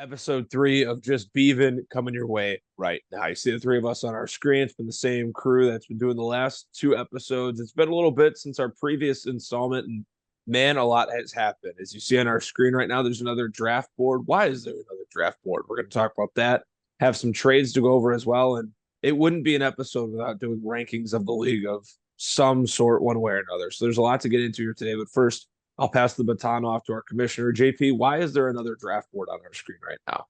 Episode 3 of Just Beavin coming your way right now. You see the three of us on our screen. It's been the same crew that's been doing the last two episodes. It's been a little bit since our previous installment, and man, a lot has happened. As you see on our screen right now, there's another draft board. Why is there another draft board? We're going to talk about that, have some trades to go over as well. And it wouldn't be an episode without doing rankings of the league of some sort, one way or another. So there's a lot to get into here today. But first, I'll pass the baton off to our commissioner. JP, why is there another draft board on our screen right now?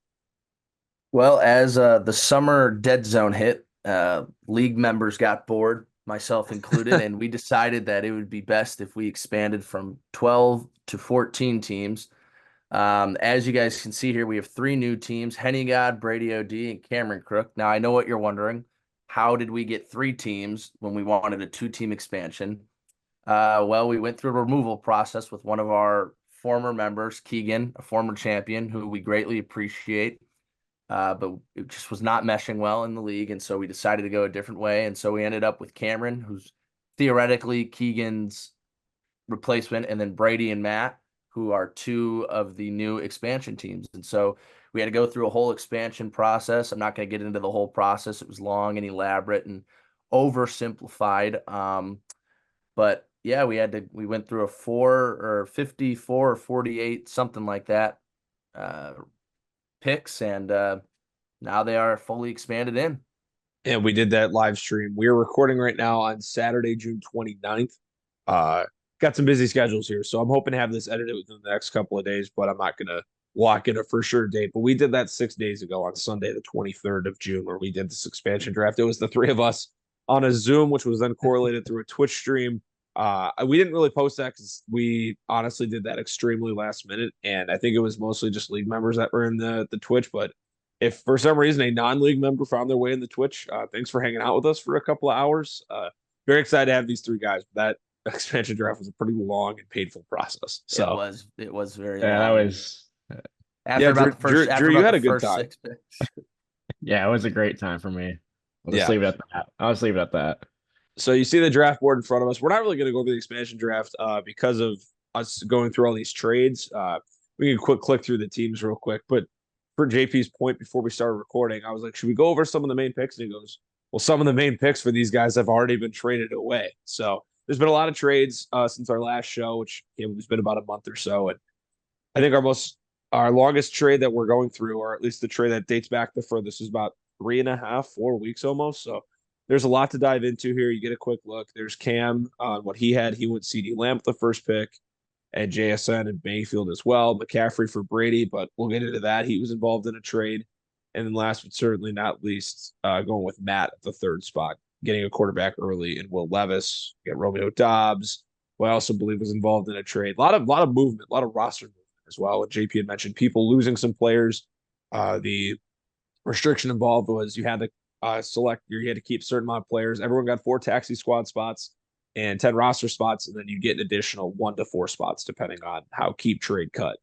Well, as the summer dead zone hit, league members got bored, myself included, and we decided that it would be best if we expanded from 12 to 14 teams. As you guys can see here, we have three new teams: Henny God, Brady OD, and Cameron Crook. Now, I know what you're wondering. How did we get three teams when we wanted a two-team expansion? Well, we went through a removal process with one of our former members, Keegan, a former champion who we greatly appreciate. But it just was not meshing well in the league, and so we decided to go a different way. And so we ended up with Cameron, who's theoretically Keegan's replacement, and then Brady and Matt, who are two of the new expansion teams. And so we had to go through a whole expansion process. I'm not going to get into the whole process. It was long and elaborate and oversimplified. But yeah, we went through a 54 or 48, something like that, picks, and now they are fully expanded in. And we did that live stream. We are recording right now on Saturday, June 29th. Got some busy schedules here, so I'm hoping to have this edited within the next couple of days, but I'm not going to lock in a for sure date. But we did that 6 days ago on Sunday, the 23rd of June, where we did this expansion draft. It was the three of us on a Zoom, which was then correlated through a Twitch stream. We didn't really post that because we honestly did that extremely last minute, and I think it was mostly just league members that were in the Twitch. But if for some reason a non-league member found their way in the Twitch, thanks for hanging out with us for a couple of hours. Very excited to have these three guys. That expansion draft was a pretty long and painful process. So It was very Yeah, that long. And was yeah, Drew, after you about had the a good first time. six picks. yeah, it was a great time for me. I'll just Yeah. leave it at that. I'll just leave it at that. So you see the draft board in front of us. We're not really going to go over the expansion draft because of us going through all these trades. We can quick click through the teams real quick. But for JP's point before we started recording, I was like, should we go over some of the main picks? And he goes, well, some of the main picks for these guys have already been traded away. So there's been a lot of trades since our last show, which has been about a month or so. And I think our longest trade that we're going through, or at least the trade that dates back the furthest, is about 3.5, 4 weeks almost. So there's a lot to dive into here. You get a quick look. There's Cam on what he had. He went CD Lamb with the first pick, and JSN and Mayfield as well. McCaffrey for Brady, but we'll get into that. He was involved in a trade. And then last but certainly not least, going with Matt at the third spot, getting a quarterback early in Will Levis, get Romeo Dobbs, who I also believe was involved in a trade. A lot of movement, a lot of roster movement as well. And JP had mentioned people losing some players. The restriction involved was you had to you had to keep a certain amount of players. Everyone got 4 taxi squad spots and 10 roster spots, and then you get an additional 1 to 4 spots depending on how keep trade cut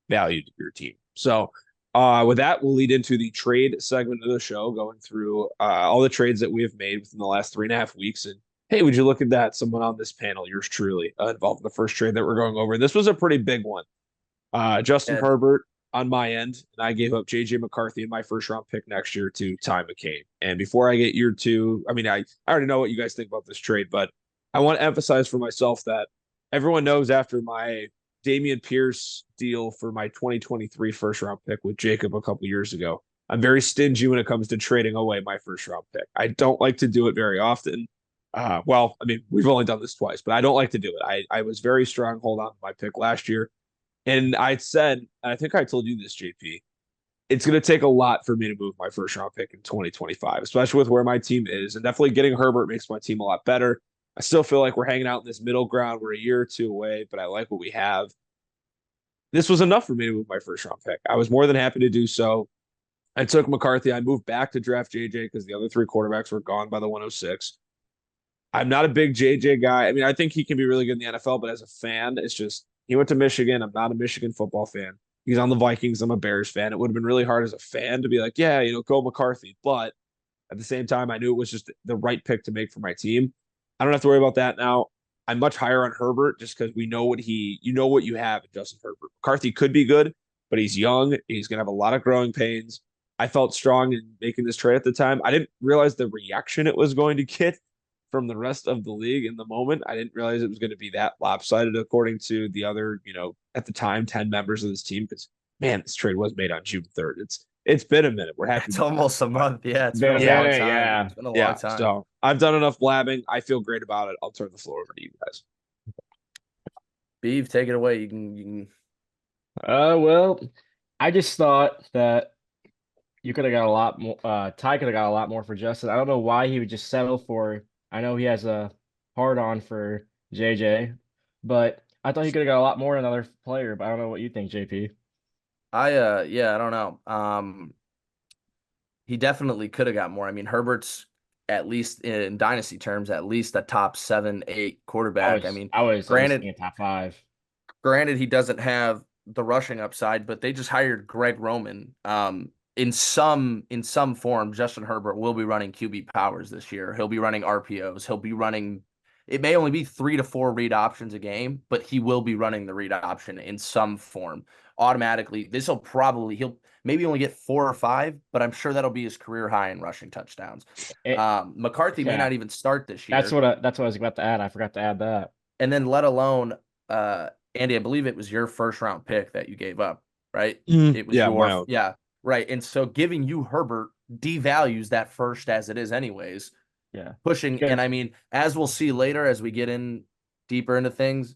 valued your team. So with that, we'll lead into the trade segment of the show, going through all the trades that we have made within the last 3.5 weeks. And hey, would you look at that? Someone on this panel, yours truly, involved in the first trade that we're going over. This was a pretty big one. Justin Yeah. Herbert on my end, and I gave up JJ McCarthy in my first round pick next year to Ty McCain. And before I get year two, I mean, I already know what you guys think about this trade, but I want to emphasize for myself that everyone knows after my Damian Pierce deal for my 2023 first round pick with Jacob a couple years ago, I'm very stingy when it comes to trading away my first round pick. I don't like to do it very often. Well, I mean, we've only done this twice, but I don't like to do it. I was very strong hold on to my pick last year. And I said, and I think I told you this, JP, it's going to take a lot for me to move my first round pick in 2025, especially with where my team is. And definitely getting Herbert makes my team a lot better. I still feel like we're hanging out in this middle ground. We're a year or two away, but I like what we have. This was enough for me to move my first round pick. I was more than happy to do so. I took McCarthy. I moved back to draft JJ because the other 3 quarterbacks were gone by the 106. I'm not a big JJ guy. I mean, I think he can be really good in the NFL, but as a fan, it's just he went to Michigan. I'm not a Michigan football fan. He's on the Vikings. I'm a Bears fan. It would have been really hard as a fan to be like, yeah, go McCarthy. But at the same time, I knew it was just the right pick to make for my team. I don't have to worry about that now. I'm much higher on Herbert just because we know what you have in Justin Herbert. McCarthy could be good, but he's young. He's going to have a lot of growing pains. I felt strong in making this trade at the time. I didn't realize the reaction it was going to get from the rest of the league in the moment. I didn't realize it was going to be that lopsided according to the other, at the time, 10 members of this team. Because man, this trade was made on June 3rd. It's been a minute. We're happy. It's almost a month. Yeah, it's Been been a a long minute, time. yeah. It's been a long Yeah. time. So I've done enough blabbing. I feel great about it. I'll turn the floor over to you guys. Beav, take it away. You can Well, I just thought that you could have got a lot more. Ty could have got a lot more for Justin. I don't know why he would just settle for. I know he has a hard on for JJ, but I thought he could have got a lot more than another player. But I don't know what you think, JP. I don't know. He definitely could have got more. I mean, Herbert's at least in dynasty terms, at least a top 7, 8 quarterback. I was granted, thinking top 5. Granted, he doesn't have the rushing upside, but they just hired Greg Roman. In some form, Justin Herbert will be running QB powers this year. He'll be running RPOs. He'll be running. It may only be 3 to 4 read options a game, but he will be running the read option in some form automatically. He'll maybe only get 4 or 5, but I'm sure that'll be his career high in rushing touchdowns. McCarthy may not even start this year. That's what I was about to add. I forgot to add that. And then let alone, Andy, I believe it was your first round pick that you gave up, right? It was my own. Yeah, right. And so giving you Herbert devalues that first as it is anyways. Yeah. Pushing, and I mean, as we'll see later as we get in deeper into things,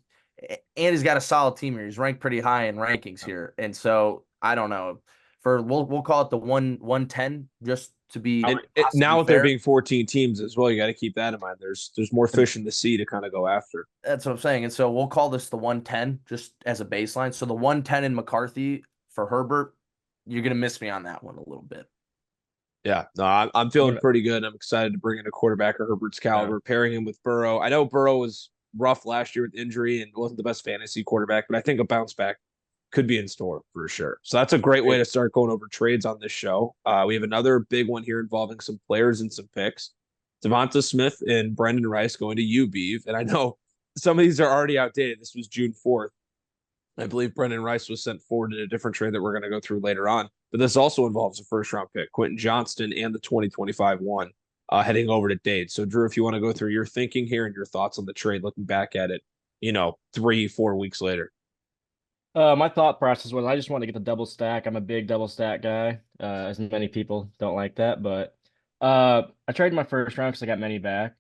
Andy's got a solid team here. He's ranked pretty high in rankings here. And so I don't know. We'll call it the 110 just to be now with fair. there being 14 teams as well, you got to keep that in mind. There's more fish in the sea to kind of go after. That's what I'm saying. And so we'll call this the 110 just as a baseline. So the 110 in McCarthy for Herbert, you're gonna miss me on that one a little bit. Yeah, no, I'm feeling pretty good. I'm excited to bring in a quarterback of Herbert's caliber, pairing him with Burrow. I know Burrow was rough last year with injury and wasn't the best fantasy quarterback, but I think a bounce back could be in store for sure. So that's a great way to start going over trades on this show. We have another big one here involving some players and some picks. Devonta Smith and Brendan Rice going to you, Beav. And I know some of these are already outdated. This was June 4th. I believe Brendan Rice was sent forward in a different trade that we're going to go through later on. But this also involves a first-round pick, Quentin Johnston, and the 2025 one heading over to Dade. So, Drew, if you want to go through your thinking here and your thoughts on the trade, looking back at it, 3-4 weeks later. My thought process was I just want to get the double stack. I'm a big double stack guy, as many people don't like that. But I traded my first round because I got many back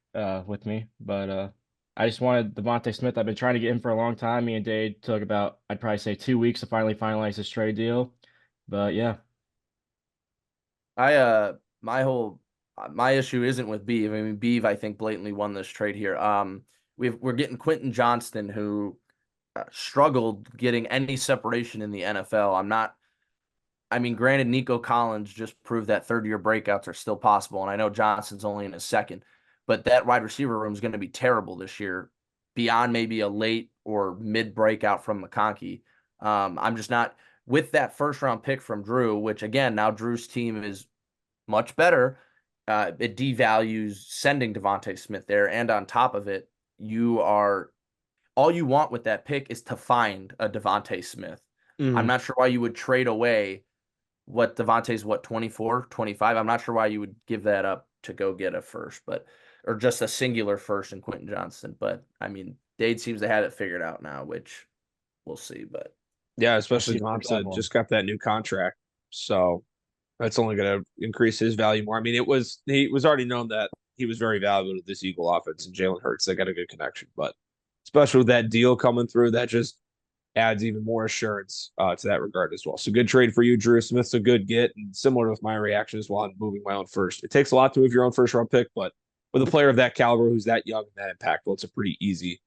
with me. But I just wanted Devontae Smith. I've been trying to get him for a long time. Me and Dade took about, I'd probably say 2 weeks to finally finalize this trade deal. But yeah. My issue isn't with Beav. I mean, Beav, I think, blatantly won this trade here. We're getting Quentin Johnston, who struggled getting any separation in the NFL. Granted, Nico Collins just proved that third-year breakouts are still possible, and I know Johnston's only in his second, but that wide receiver room is going to be terrible this year, beyond maybe a late or mid breakout from McConkey. I'm just not with that first-round pick from Drew, which again, now Drew's team is much better. It devalues sending Devontae Smith there, and on top of it, all you want with that pick is to find a Devontae Smith. Mm-hmm. I'm not sure why you would trade away what Devontae's 24, 25. I'm not sure why you would give that up to go get a first, or just a singular first in Quentin Johnston. But I mean, Dade seems to have it figured out now, which we'll see. But yeah, especially Devontae just got that new contract, so that's only going to increase his value more. I mean, he was already known that he was very valuable to this Eagle offense, and Jalen Hurts, they got a good connection, but especially with that deal coming through, that just adds even more assurance to that regard as well. So good trade for you, Drew. Smith's a good get, and similar with my reaction as well on moving my own first. It takes a lot to move your own first round pick, but with a player of that caliber who's that young and that impactful, it's a pretty easy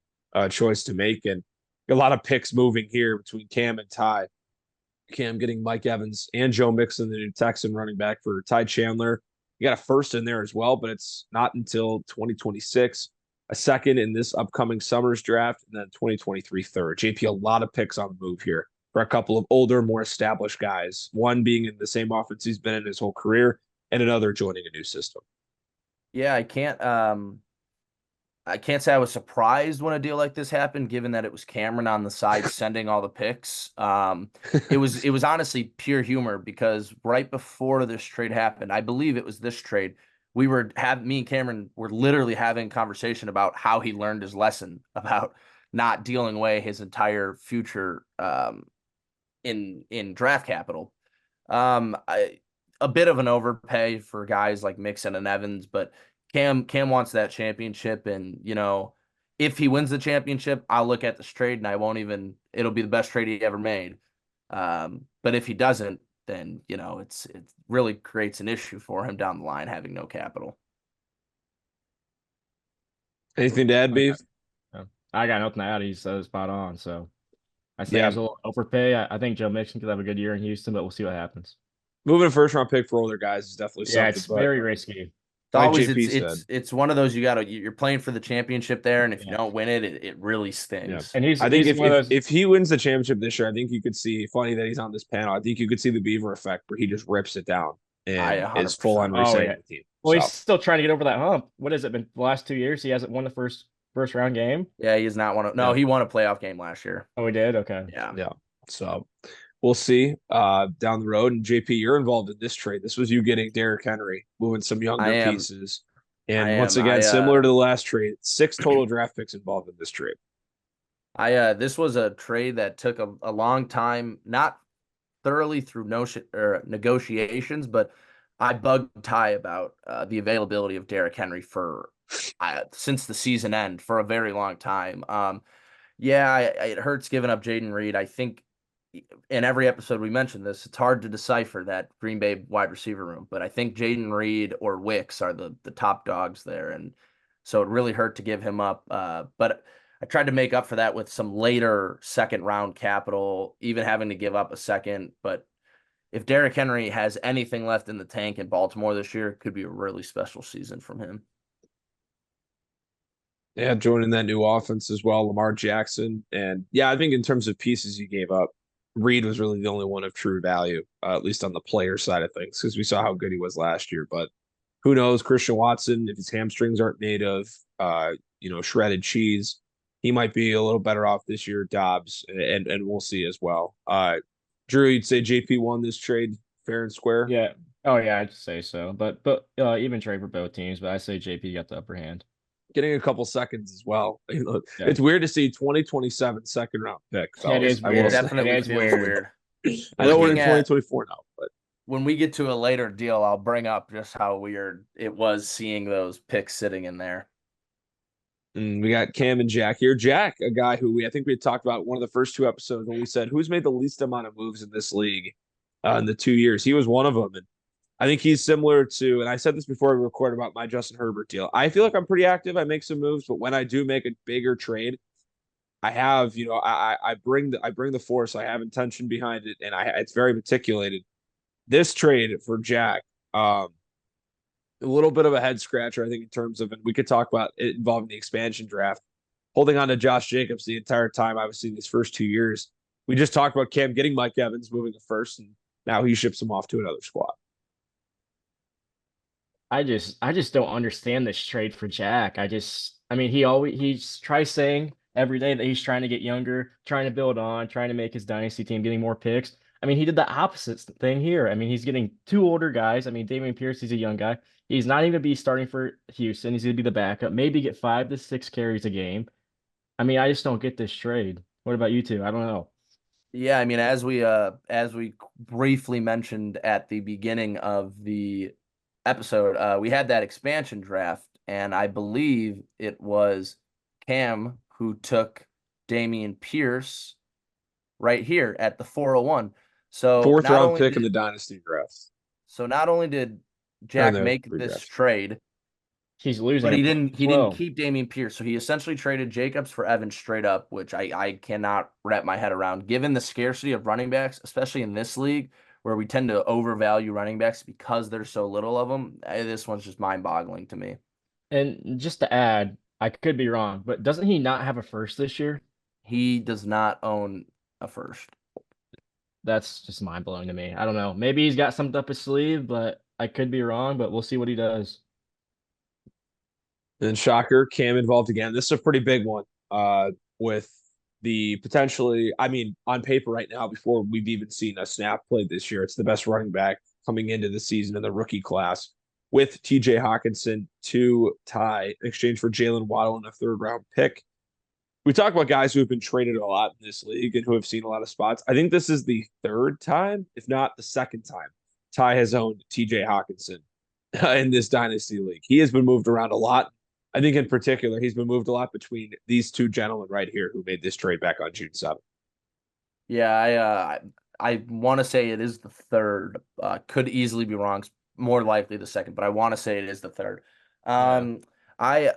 choice to make. And a lot of picks moving here between Cam and Ty. Cam getting Mike Evans and Joe Mixon, the new Texan running back for Ty Chandler. You got a first in there as well, but it's not until 2026. A second in this upcoming summer's draft, and then 2023 third. JP, a lot of picks on the move here for a couple of older, more established guys. One being in the same offense he's been in his whole career, and another joining a new system. Yeah, I can't I can't say I was surprised when a deal like this happened, given that it was Cameron on the side sending all the picks. It was honestly pure humor because right before this trade happened, I believe it was this trade, me and Cameron were literally having a conversation about how he learned his lesson about not dealing away his entire future in draft capital. A bit of an overpay for guys like Mixon and Evans, but Cam wants that championship, and if he wins the championship, I'll look at this trade and I won't even. It'll be the best trade he ever made. But if he doesn't, then it really creates an issue for him down the line having no capital. Anything to add, Beef? I got nothing to add. He's spot on. So I say Yeah. it's a little overpay. I think Joe Mixon could have a good year in Houston, but we'll see what happens. Moving a first round pick for older guys is definitely Yeah, something. it's But very risky. like Always JP it's said, it's one of those you're playing for the championship there, and if you Yeah. don't win it, it really yeah. stings. And I think he's one of those. if he wins the championship this year, I think you could see. Funny that he's on this panel. I think you could see the Beaver effect where he just rips it down I and is 100% full on Oh resetting yeah. the team. Well, So he's still trying to get over that hump. What has it been the last 2 years? He hasn't won the first round game. Yeah, he has not won. No, yeah, he won a playoff game last year. Oh, he did. Okay. Yeah. yeah. So we'll see down the road. And JP, you're involved in this trade. This was you getting Derrick Henry, moving some I younger am. pieces. I And once am. again, similar to the last trade, 6 total draft picks involved in this trade. This was a trade that took a long time, not thoroughly through negotiations, but I bugged Ty about the availability of Derrick Henry since the season end for a very long time. Yeah, it hurts giving up Jaden Reed. I think in every episode we mentioned this, it's hard to decipher that Green Bay wide receiver room, but I think Jaden Reed or Wicks are the top dogs there, and so it really hurt to give him up. But I tried to make up for that with some later second round capital, even having to give up a second. But if Derrick Henry has anything left in the tank in Baltimore this year, it could be a really special season from him. Yeah, joining that new offense as well, Lamar Jackson. And yeah, I think in terms of pieces you gave up, Reed was really the only one of true value, at least on the player side of things, because we saw how good he was last year. But who knows, Christian Watson, if his hamstrings aren't made of, shredded cheese, he might be a little better off this year, Dobbs, and we'll see as well. Drew, you'd say JP won this trade fair and square? Yeah. Oh yeah, I'd say so. But even trade for both teams, but I say JP got the upper hand. Getting a couple seconds as well. Yeah. It's weird to see 2027 second round pick. It is I weird. will say. Definitely It is feels weird. weird. I know we're in Looking at- 2024 now, but When we get to a later deal, I'll bring up just how weird it was seeing those picks sitting in there. we got Cam and Jack here. Jack, a guy who I think we had talked about one of the first 2 episodes when we said who's made the least amount of moves in this league in the 2 years. He was one of them, and I think he's similar to. And I said this before we recorded about my Justin Herbert deal. I feel like I'm pretty active. I make some moves, but when I do make a bigger trade, I have I bring the force. I have intention behind it, and it's very meticulated. This trade for Jack, a little bit of a head scratcher, I think, in terms of, and we could talk about it involving the expansion draft, holding on to Josh Jacobs the entire time, obviously, these first 2 years. We just talked about Cam getting Mike Evans, moving the first, and now he ships him off to another squad. I just don't understand this trade for Jack. I mean, he tries saying every day that he's trying to get younger, trying to build on, trying to make his dynasty team, getting more picks. I mean, he did the opposite thing here. I mean, he's getting 2 older guys. I mean, Dameon Pierce, he's a young guy. He's not even going to be starting for Houston. He's going to be the backup, maybe get 5 to 6 carries a game. I mean, I just don't get this trade. What about you two? I don't know. Yeah, I mean, as we briefly mentioned at the beginning of the episode, we had that expansion draft, and I believe it was Cam who took Dameon Pierce right here at the 401. So 4th round pick in the dynasty draft. So not only did Jack the make this redraft. trade, He's losing. but he at didn't 12. keep Dameon Pierce. So he essentially traded Jacobs for Evans straight up, which I cannot wrap my head around. Given the scarcity of running backs, especially in this league, where we tend to overvalue running backs because there's so little of them, this one's just mind-boggling to me. And just to add, I could be wrong, but doesn't he not have a first this year? He does not own a first. That's just mind-blowing to me. I don't know. Maybe he's got something up his sleeve, but I could be wrong, but we'll see what he does. And shocker, Cam involved again. This is a pretty big one. With the potentially, I mean, on paper right now, before we've even seen a snap played this year, it's the best running back coming into the season in the rookie class with TJ Hawkinson to Ty in exchange for Jalen Waddle and a third round pick. We talk about guys who have been traded a lot in this league and who have seen a lot of spots. I think this is the third time, if not the second time, Ty has owned TJ Hawkinson in this dynasty league. He has been moved around a lot. I think in particular, he's been moved a lot between these two gentlemen right here who made this trade back on June 7th. Yeah, I want to say it is the third. Could easily be wrong. It's more likely the second, but I want to say it is the third. I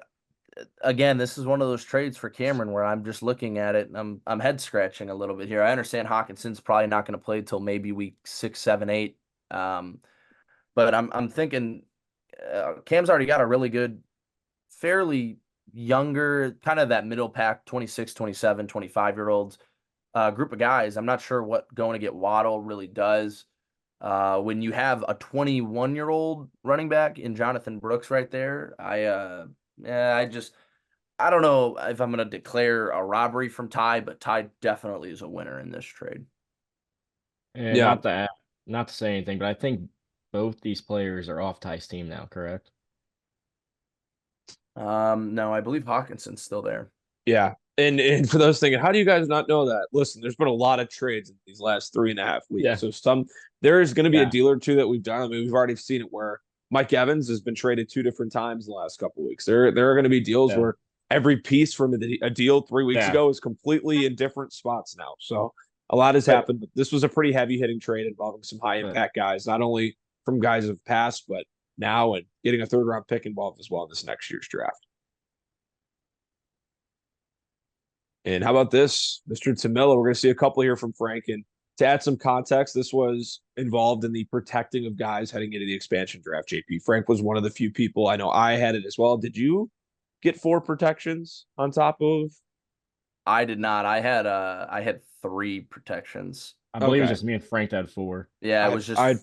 again, this is one of those trades for Cameron where I'm just looking at it and I'm head scratching a little bit here. I understand Hawkinson's probably not going to play till maybe week 6, 7, 8. But I'm thinking Cam's already got a really good, fairly younger, kind of that middle pack, 26, 27, 25-year-olds group of guys. I'm not sure what going to get Waddle really does. When you have a 21-year-old running back in Jonathan Brooks right there, I don't know if I'm going to declare a robbery from Ty, but Ty definitely is a winner in this trade. And Yeah. not to say anything, but I think both these players are off Ty's team now, correct? No, I believe Hawkinson's still there. Yeah. And for those thinking, how do you guys not know that? Listen, there's been a lot of trades in these last 3.5 weeks. Yeah. So there is going to be a deal or two that we've done. I mean, we've already seen it where Mike Evans has been traded 2 different times in the last couple of weeks. There are going to be deals where every piece from a deal 3 weeks ago is completely in different spots now. So a lot has happened, but this was a pretty heavy hitting trade involving some high impact guys, not only from guys of past, but now, and getting a third round pick involved as well in this next year's draft. And how about this, Mr. Tamilla? We're going to see a couple here from Frank. And to add some context, this was involved in the protecting of guys heading into the expansion draft, JP. Frank was one of the few people. I know I had it as well. Did you get 4 protections on top of? I did not. I had 3 protections. I believe it was just me and Frank that had 4. Yeah, it was just I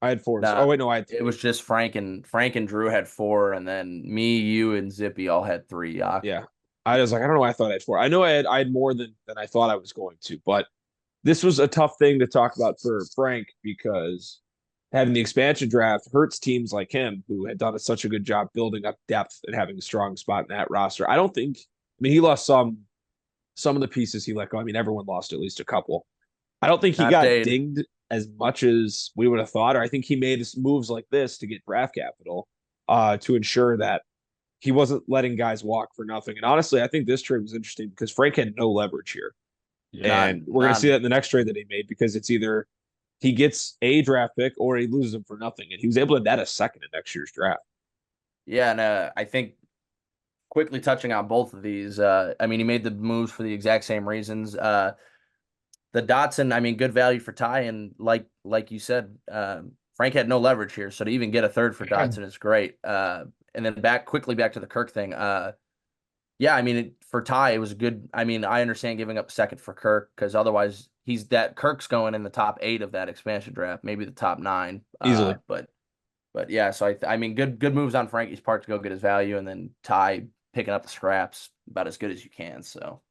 had 4. Nah, oh wait, no, I had 3. It was just Frank and Drew had 4, and then me, you, and Zippy all had 3. Yeah. I was like, I don't know why I thought I had 4. I know I had more than I thought I was going to, but this was a tough thing to talk about for Frank because having the expansion draft hurts teams like him who had done such a good job building up depth and having a strong spot in that roster. I mean, he lost some of the pieces he let go. I mean, everyone lost at least a couple. I don't think he got dinged as much as we would have thought, or I think he made moves like this to get draft capital to ensure that he wasn't letting guys walk for nothing. And honestly, I think this trade was interesting because Frank had no leverage here. And we're going to see that in the next trade that he made because it's either he gets a draft pick or he loses them for nothing. And he was able to net a second in next year's draft. Yeah, and I think quickly touching on both of these, I mean, he made the moves for the exact same reasons. The Dotson, I mean, good value for Ty. And like you said, Frank had no leverage here. So to even get a third for Dotson is great. And then quickly back to the Kirk thing. Yeah, I mean, for Ty, it was a good. I mean, I understand giving up a second for Kirk because otherwise Kirk's going in the top 8 of that expansion draft, maybe the top 9 easily. But yeah, so I mean, good moves on Frankie's part to go get his value, and then Ty picking up the scraps about as good as you can. So,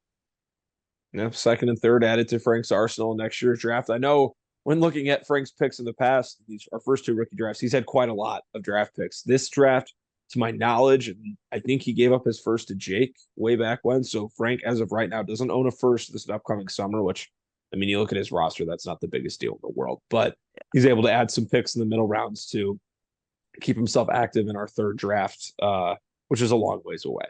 yeah, second and third added to Frank's arsenal next year's draft. I know when looking at Frank's picks in the past, our first 2 rookie drafts, he's had quite a lot of draft picks. This draft, to my knowledge, and I think he gave up his first to Jake way back when. So Frank, as of right now, doesn't own a first this upcoming summer, which, I mean, you look at his roster, that's not the biggest deal in the world. But he's able to add some picks in the middle rounds to keep himself active in our third draft, which is a long ways away.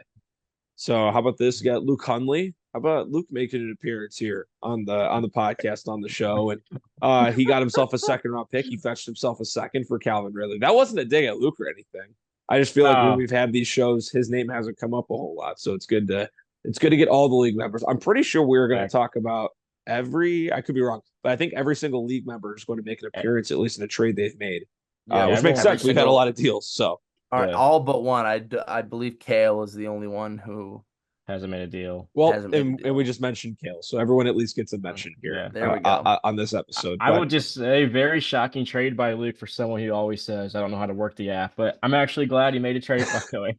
So how about this? You got Luke Hunley. How about Luke making an appearance here on the podcast, on the show? And he got himself a second-round pick. He fetched himself a second for Calvin Ridley. That wasn't a dig at Luke or anything. I just feel like when we've had these shows, his name hasn't come up a whole lot. So it's good to get all the league members. I'm pretty sure we're going to talk about I could be wrong, but I think every single league member is going to make an appearance, at least in a trade they've made, which makes sense. We've had a lot of deals. So all but one. I believe Kale is the only one who hasn't made a deal. Well, and we just mentioned Kale, so everyone at least gets a mention here. Yeah, there we go. On this episode. I would just say very shocking trade by Luke for someone who always says, I don't know how to work the app, but I'm actually glad he made a trade by the way.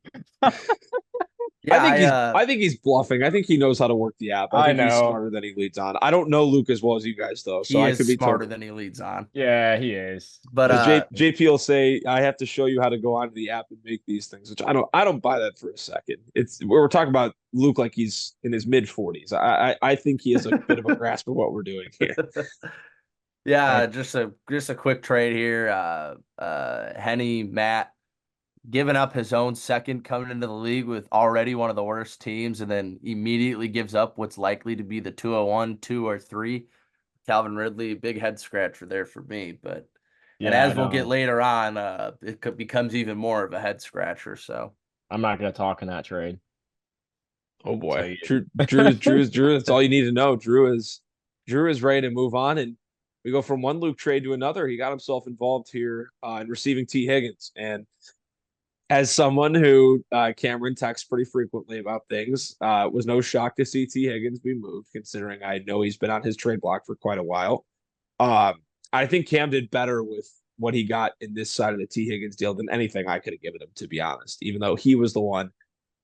Yeah, I think he's bluffing. I think he knows how to work the app. I I think he's know. smarter than he leads on. I don't know Luke as well as you guys though, so he I is could be smarter totally. than he leads on. Yeah, he is. But Because JP will say, I have to show you how to go onto the app and make these things, which I don't buy that for a second. It's we're talking about Luke like he's in his mid 40s. I think he has a bit of a grasp of what we're doing here. yeah, Uh, just a quick trade here. Henny Matt giving up his own second coming into the league with already one of the worst teams, and then immediately gives up what's likely to be the 201, 2 or 3. Calvin Ridley, big head scratcher there for me. But and Yeah, I as we'll get know. later on, becomes even more of a head scratcher. So I'm not gonna talk in that trade. oh So boy, you, Drew. That's all you need to know. Drew is ready to move on, and we go from one Luke trade to another. He got himself involved here in receiving T Higgins, and as someone who Cameron texts pretty frequently about things, it was no shock to see T Higgins be moved, considering I know he's been on his trade block for quite a while. Um, I think Cam did better with what he got in this side of the T Higgins deal than anything I could have given him, to be honest. Even though he was the one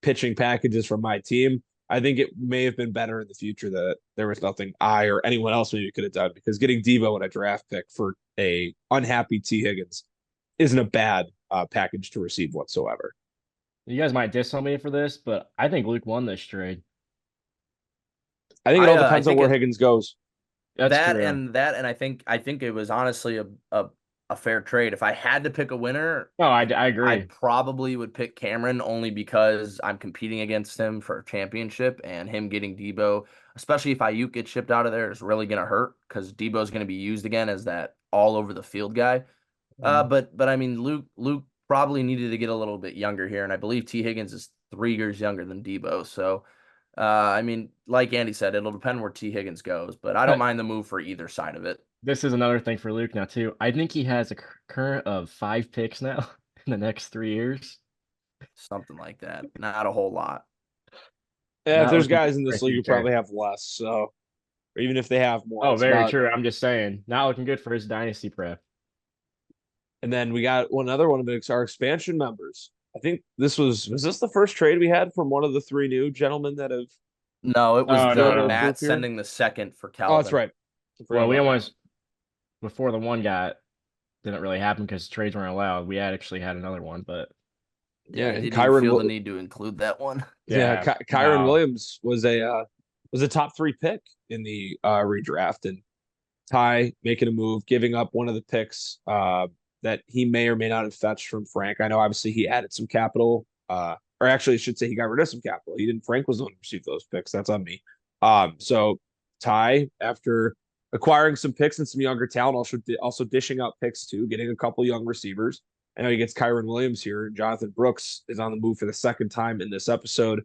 pitching packages from my team, I think it may have been better in the future that there was nothing I or anyone else maybe could have done, because getting Devo in a draft pick for a unhappy T Higgins isn't a bad package to receive whatsoever. you guys might diss on me for this, but I think Luke won this trade. I think it all I depends on think where Higgins goes. That's true. and I think it was honestly a fair trade. If I had to pick a winner, No, I I agree. probably would pick Cameron only because I'm competing against him for a championship, and him getting Debo, especially if Ayuk gets shipped out of there, is really going to hurt because Debo's going to be used again as that all over the field guy. But I mean, Luke probably needed to get a little bit younger here, and I believe T Higgins is 3 years younger than Debo. So, I mean, like Andy said, it'll depend where T Higgins goes, but I don't But mind the move for either side of it. this is another thing for Luke now too. I think he has a current of 5 picks now in the next 3 years. Something like that. Not a whole lot. Yeah, if Not there's looking good guys in for this his league who future. probably have less, so or even if they have more, Oh, it's very about. true. I'm just saying, not looking good for his dynasty prep. And then we got one other one of our expansion members. I think this was this the first trade we had from one of the three new gentlemen that have No, it was Oh the joined our no. group Matt here. sending the second for Oh, that's Calvin. right. I forgot Well, we about that. almost before the one got didn't really happen because trades weren't allowed. We had actually had another one, but Yeah, Yeah, I and didn't even Kyron. feel the need to include that one. Yeah, yeah, Kyron no. Williams was a top 3 pick in the redraft, and Ty making a move, giving up one of the picks that he may or may not have fetched from Frank. I know obviously he added some capital, or actually I should say he got rid of some capital. He didn't. Frank was the one who received those picks. That's on me. So Ty, after acquiring some picks and some younger talent, also dishing out picks too, getting a couple young receivers. I know he gets Kyron Williams here, and Jonathan Brooks is on the move for the second time in this episode.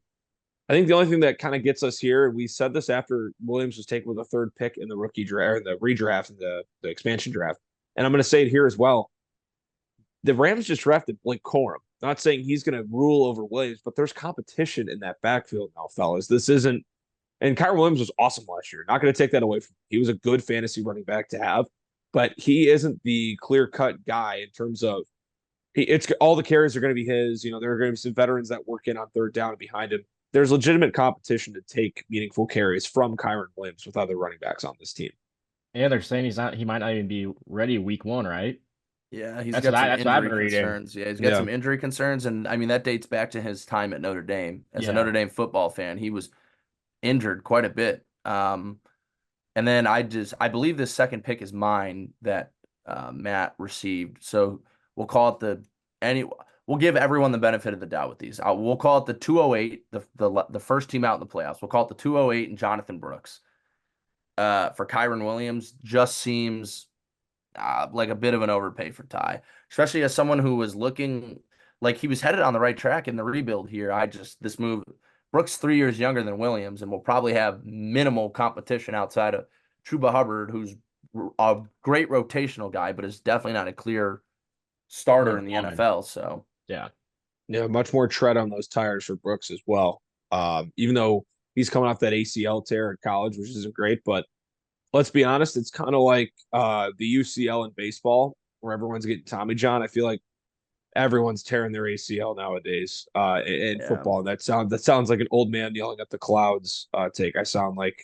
I think the only thing that kind of gets us here, we said this after Williams was taken with a third pick in the rookie draft, in the redraft, and the expansion draft. And I'm going to say it here as well. The Rams just drafted Blake Corum. Not saying he's going to rule over Williams, but there's competition in that backfield now, fellas. This isn't, and Kyron Williams was awesome last year. Not going to take that away from him. He was a good fantasy running back to have, but he isn't the clear cut guy in terms of it's all the carries are going to be his. You know, there are going to be some veterans that work in on third down behind him. There's legitimate competition to take meaningful carries from Kyron Williams with other running backs on this team. And they're saying he might not even be ready week 1, right? Yeah, he's That's got what some that's what I've injury been reading. concerns. Yeah, he's got Yeah. some injury concerns, and I mean that dates back to his time at Notre Dame. As a Yeah. Notre Dame football fan, he was injured quite a bit. And then I believe this second pick is mine that Matt received. So we'll call it we'll give everyone the benefit of the doubt with these. We'll call it the 208, the first team out in the playoffs. We'll call it the 208 and Jonathan Brooks. For Kyron Williams, just seems like a bit of an overpay for Ty, especially as someone who was looking like he was headed on the right track in the rebuild here. This move, Brooks 3 years younger than Williams, and will probably have minimal competition outside of Chuba Hubbard, who's a great rotational guy, but is definitely not a clear starter in the Common. NFL. So Yeah. Yeah, much more tread on those tires for Brooks as well. Even though he's coming off that ACL tear in college, which isn't great, but let's be honest, it's kind of like the UCL in baseball where everyone's getting Tommy John. I feel like everyone's tearing their ACL nowadays in Yeah. football. That sounds like an old man yelling at the clouds take. I sound like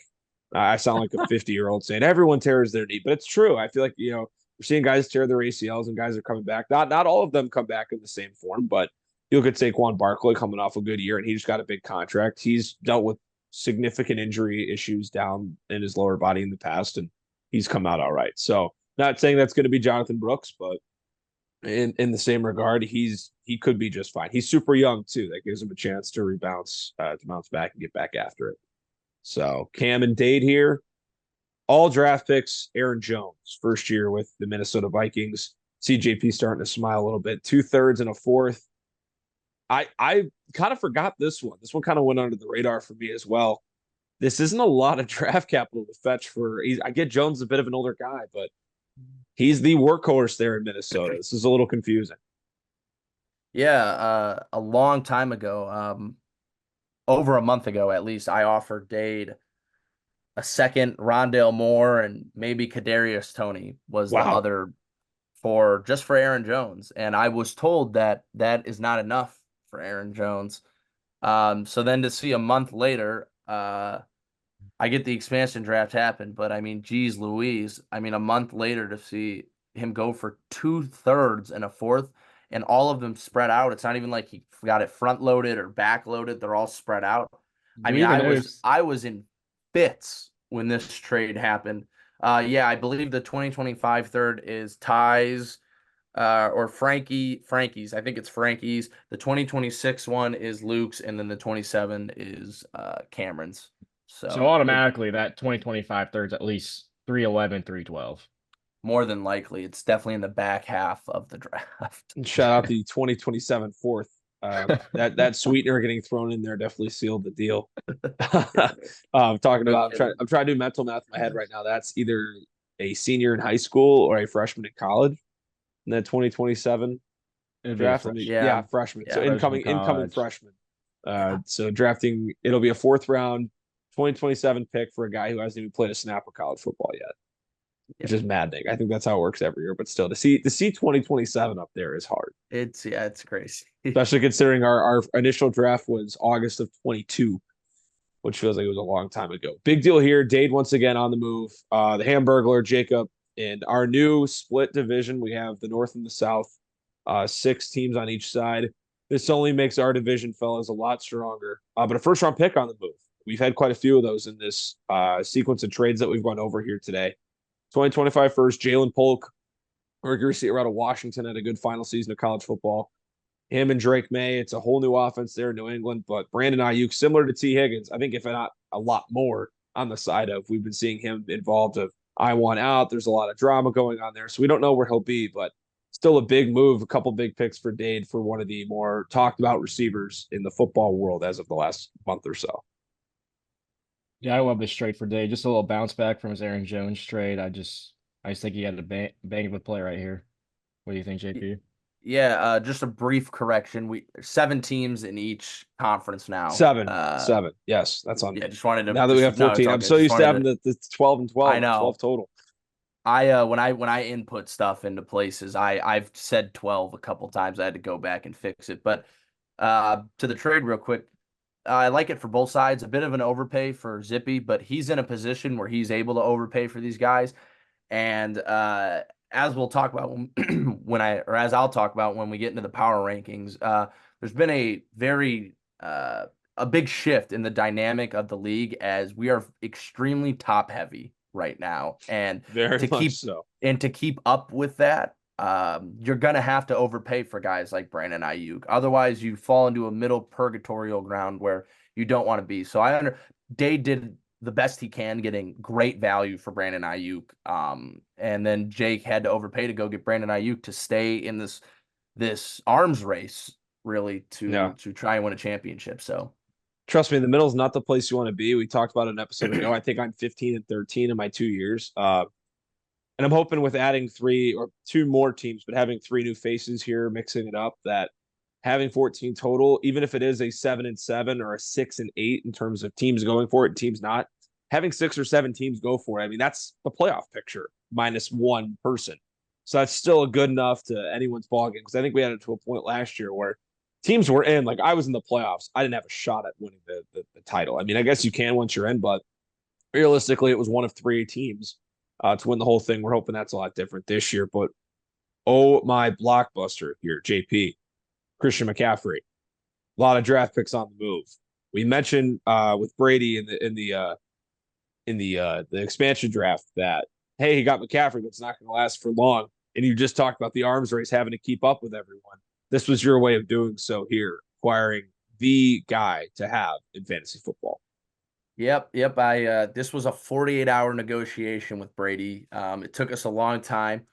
a 50-year-old saying everyone tears their knee, but it's true. I feel like, we're seeing guys tear their ACLs and guys are coming back. Not all of them come back in the same form, but you look at Saquon Barkley coming off a good year and he just got a big contract. He's dealt with significant injury issues down in his lower body in the past, and he's come out all right. So not saying that's going to be Jonathan Brooks, but in the same regard, he could be just fine. He's super young too. That gives him a chance to bounce back and get back after it. So Cam and Dade here, all draft picks. Aaron Jones, first year with the Minnesota Vikings. CJP starting to smile a little bit. 2/3 and a fourth. I kind of forgot this one. This one kind of went under the radar for me as well. This isn't a lot of draft capital to fetch for. I get Jones a bit of an older guy, but he's the workhorse there in Minnesota. This is a little confusing. Yeah, a long time ago, over a month ago at least, I offered Dade a second, Rondale Moore, and maybe Kadarius Toney was the Wow. other for Aaron Jones. And I was told that that is not enough for Aaron Jones. So then to see a month later, I get the expansion draft happen, but I mean, geez Louise, I mean, a month later to see him go for 2/3 and a fourth, and all of them spread out. It's not even like he got it front loaded or back loaded. They're all spread out. I mean, I was in fits when this trade happened. Yeah, I believe the 2025 third is Ty's or Frankie's. I think it's Frankie's. The 2026 one is Luke's, and then the 27 is Cameron's. So automatically that 2025 third's at least 311, 312. More than likely, it's definitely in the back half of the draft. And shout out the 2027 fourth. That sweetener getting thrown in there definitely sealed the deal. I'm trying to do mental math in my head right now. That's either a senior in high school or a freshman in college. In that 2027 draft. Freshman. Yeah, so incoming freshman. So drafting, it'll be a fourth round 2027 pick for a guy who hasn't even played a snap of college football yet. Which is maddening. I think that's how it works every year, but still to see 2027 up there is hard. It's crazy. Especially considering our initial draft was August of 22, which feels like it was a long time ago. Big deal here. Dade once again on the move. The Hamburglar, Jacob, and our new split division. We have the North and the South, 6 teams on each side. This only makes our division, fellas, a lot stronger. But a first round pick on the move. We've had quite a few of those in this sequence of trades that we've gone over here today. 2025 first, Jalen Polk, rookie receiver out of Washington, had a good final season of college football. Him and Drake May, it's a whole new offense there in New England, but Brandon Ayuk, similar to T. Higgins, I think if not a lot more on the side of, we've been seeing him involved of I want out. There's a lot of drama going on there, so we don't know where he'll be, but still a big move, a couple big picks for Dade for one of the more talked about receivers in the football world as of the last month or so. Yeah, I love this trade for Dade. Just a little bounce back from his Aaron Jones trade. I just think he had a bang of a play right here. What do you think, JP? Yeah, just a brief correction. 7 teams in each conference now. 7. Yes, that's on. Yeah, just wanted to. Now that we have 14, I'm so used to having the 12 and 12. I know. 12 total. When I input stuff into places, I've said 12 a couple times. I had to go back and fix it. But to the trade real quick. I like it for both sides. A bit of an overpay for Zippy, but he's in a position where he's able to overpay for these guys. And as we'll talk about as I'll talk about when we get into the power rankings, there's been a very a big shift in the dynamic of the league as we are extremely top heavy right now, and to keep up with that. You're going to have to overpay for guys like Brandon Ayuk. Otherwise, you fall into a middle purgatorial ground where you don't want to be. So Dade did the best he can, getting great value for Brandon Ayuk. And then Jake had to overpay to go get Brandon Ayuk to stay in this arms race, really, to try and win a championship. So trust me, the middle is not the place you want to be. We talked about it an episode ago. I think I'm 15 and 13 in my 2 years. And I'm hoping with adding 3 or 2 more teams, but having 3 new faces here, mixing it up, that having 14 total, even if it is a 7-7 or a 6-8 in terms of teams going for it and teams not, having 6 or 7 teams go for it. I mean, that's the playoff picture minus one person. So that's still a good enough to anyone's ballgame because I think we had it to a point last year where teams were in. Like I was in the playoffs, I didn't have a shot at winning the title. I mean, I guess you can once you're in, but realistically, it was one of three teams to win the whole thing. We're hoping that's a lot different this year. But oh my blockbuster here, JP, Christian McCaffrey, a lot of draft picks on the move. We mentioned with Brady in the expansion draft that hey, he got McCaffrey, but it's not going to last for long. And you just talked about the arms race having to keep up with everyone. This was your way of doing so here, acquiring the guy to have in fantasy football. Yep. I this was a 48-hour negotiation with Brady. It took us a long time.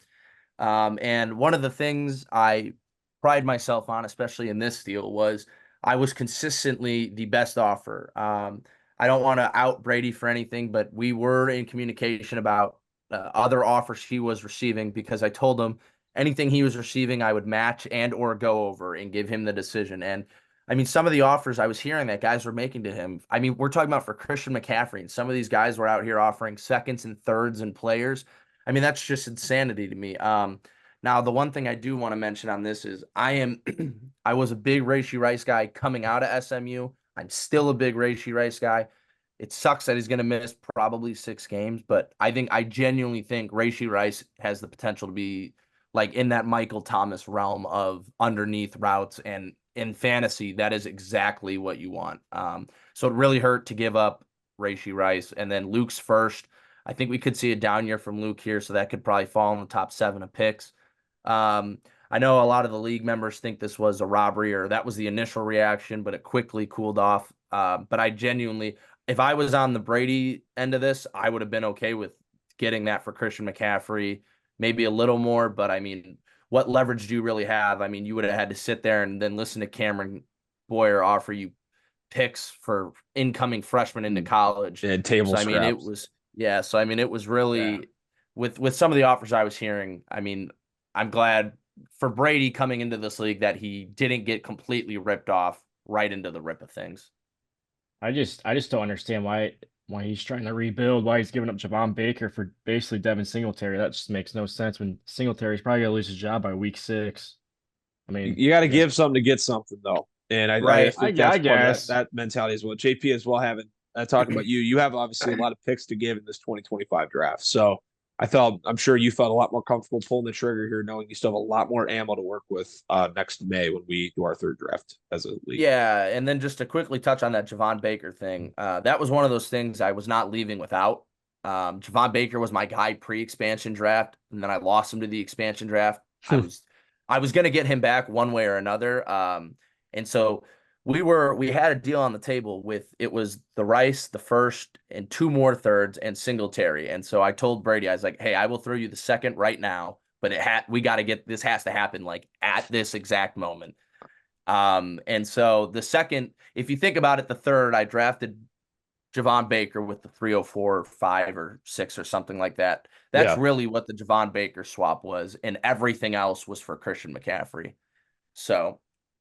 And one of the things I pride myself on, especially in this deal, was I was consistently the best offer. I don't want to out Brady for anything, but we were in communication about other offers he was receiving because I told him anything he was receiving, I would match and or go over and give him the decision. And I mean, some of the offers I was hearing that guys were making to him. I mean, we're talking about for Christian McCaffrey, and some of these guys were out here offering seconds and thirds and players. I mean, that's just insanity to me. Now the one thing I do want to mention on this is I was a big Rashee Rice guy coming out of SMU. I'm still a big Rashee Rice guy. It sucks that he's going to miss probably 6 games, but I genuinely think Rashee Rice has the potential to be like in that Michael Thomas realm of underneath routes, and in fantasy, that is exactly what you want. So it really hurt to give up Rashee Rice, and then Luke's first. I think we could see a down year from Luke here, so that could probably fall in the top 7 of picks. I know a lot of the league members think this was a robbery, or that was the initial reaction, but it quickly cooled off. But I genuinely, if I was on the Brady end of this, I would have been okay with getting that for Christian McCaffrey, maybe a little more. But I mean, what leverage do you really have? I mean, you would have had to sit there and then listen to Cameron Boyer offer you picks for incoming freshmen into college. And table So I mean, it scraps. was So I mean, it was really with some of the offers I was hearing. I mean, I'm glad for Brady coming into this league that he didn't get completely ripped off right into the rip of things. I just don't understand why he's trying to rebuild, why he's giving up Javon Baker for basically Devin Singletary. That just makes no sense when Singletary's probably gonna lose his job by week 6. I mean, You got to yeah, give something to get something, though. And I Right. think I that's part of guess. that mentality as well. JP as well having talking about you. You have obviously a lot of picks to give in this 2025 draft. So I'm sure you felt a lot more comfortable pulling the trigger here, knowing you still have a lot more ammo to work with next May when we do our third draft as a league. Yeah, and then just to quickly touch on that Javon Baker thing, that was one of those things I was not leaving without. Javon Baker was my guy pre-expansion draft, and then I lost him to the expansion draft. I was gonna get him back one way or another. And so we had a deal on the table with it was the Rice, the first, and 2 more thirds, and Singletary. And so I told Brady, I was like, hey, I will throw you the second right now, but we got to get this has to happen like at this exact moment. And so the second, if you think about it, the third, I drafted Javon Baker with the 304, 5 or 6 or something like that. That's Yeah. really what the Javon Baker swap was, and everything else was for Christian McCaffrey. So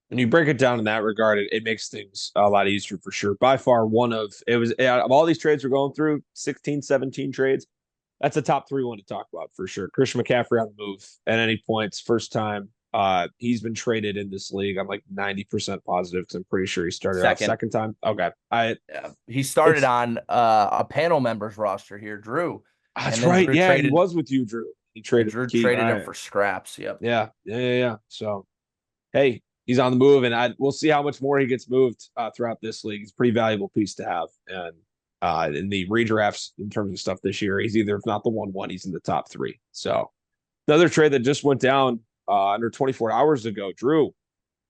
When you break it down in that regard, it makes things a lot easier for sure. By far, out of all these trades we're going through, 16, 17 trades, that's a top 3 one to talk about for sure. Christian McCaffrey on the move at any points, first time. He's been traded in this league. I'm like 90% positive because I'm pretty sure he started out second time. Okay. He started on a panel members roster here, Drew. That's And then right. Drew Yeah, he traded was with you, Drew. He traded Drew Key. traded him Right. for scraps. Yep. Yeah. So, hey, he's on the move, and we'll see how much more he gets moved throughout this league. He's a pretty valuable piece to have, and in the redrafts in terms of stuff this year, he's either if not the 1-1, he's in the top 3. So, the other trade that just went down under 24 hours ago, Drew.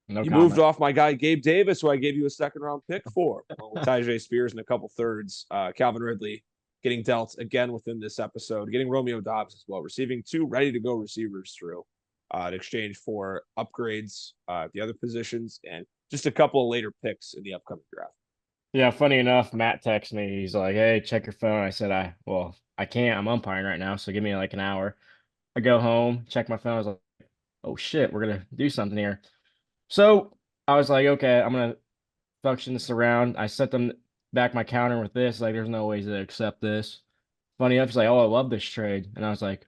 No You comment. moved off my guy Gabe Davis, who I gave you a second round pick for, with Tyjae Spears and a couple thirds. Calvin Ridley getting dealt again within this episode, getting Romeo Dobbs as well, receiving 2 ready to go receivers through in exchange for upgrades at the other positions and just a couple of later picks in the upcoming draft. Yeah, funny enough, Matt texted me. He's like, "Hey, check your phone." I said, I can't. I'm umpiring right now, so give me like an hour." I go home, check my phone. I was like, "Oh shit, we're gonna do something here." So I was like, "Okay, I'm gonna function this around." I set them back my counter with this. Like, there's no ways to accept this. Funny enough, he's like, "Oh, I love this trade," and I was like,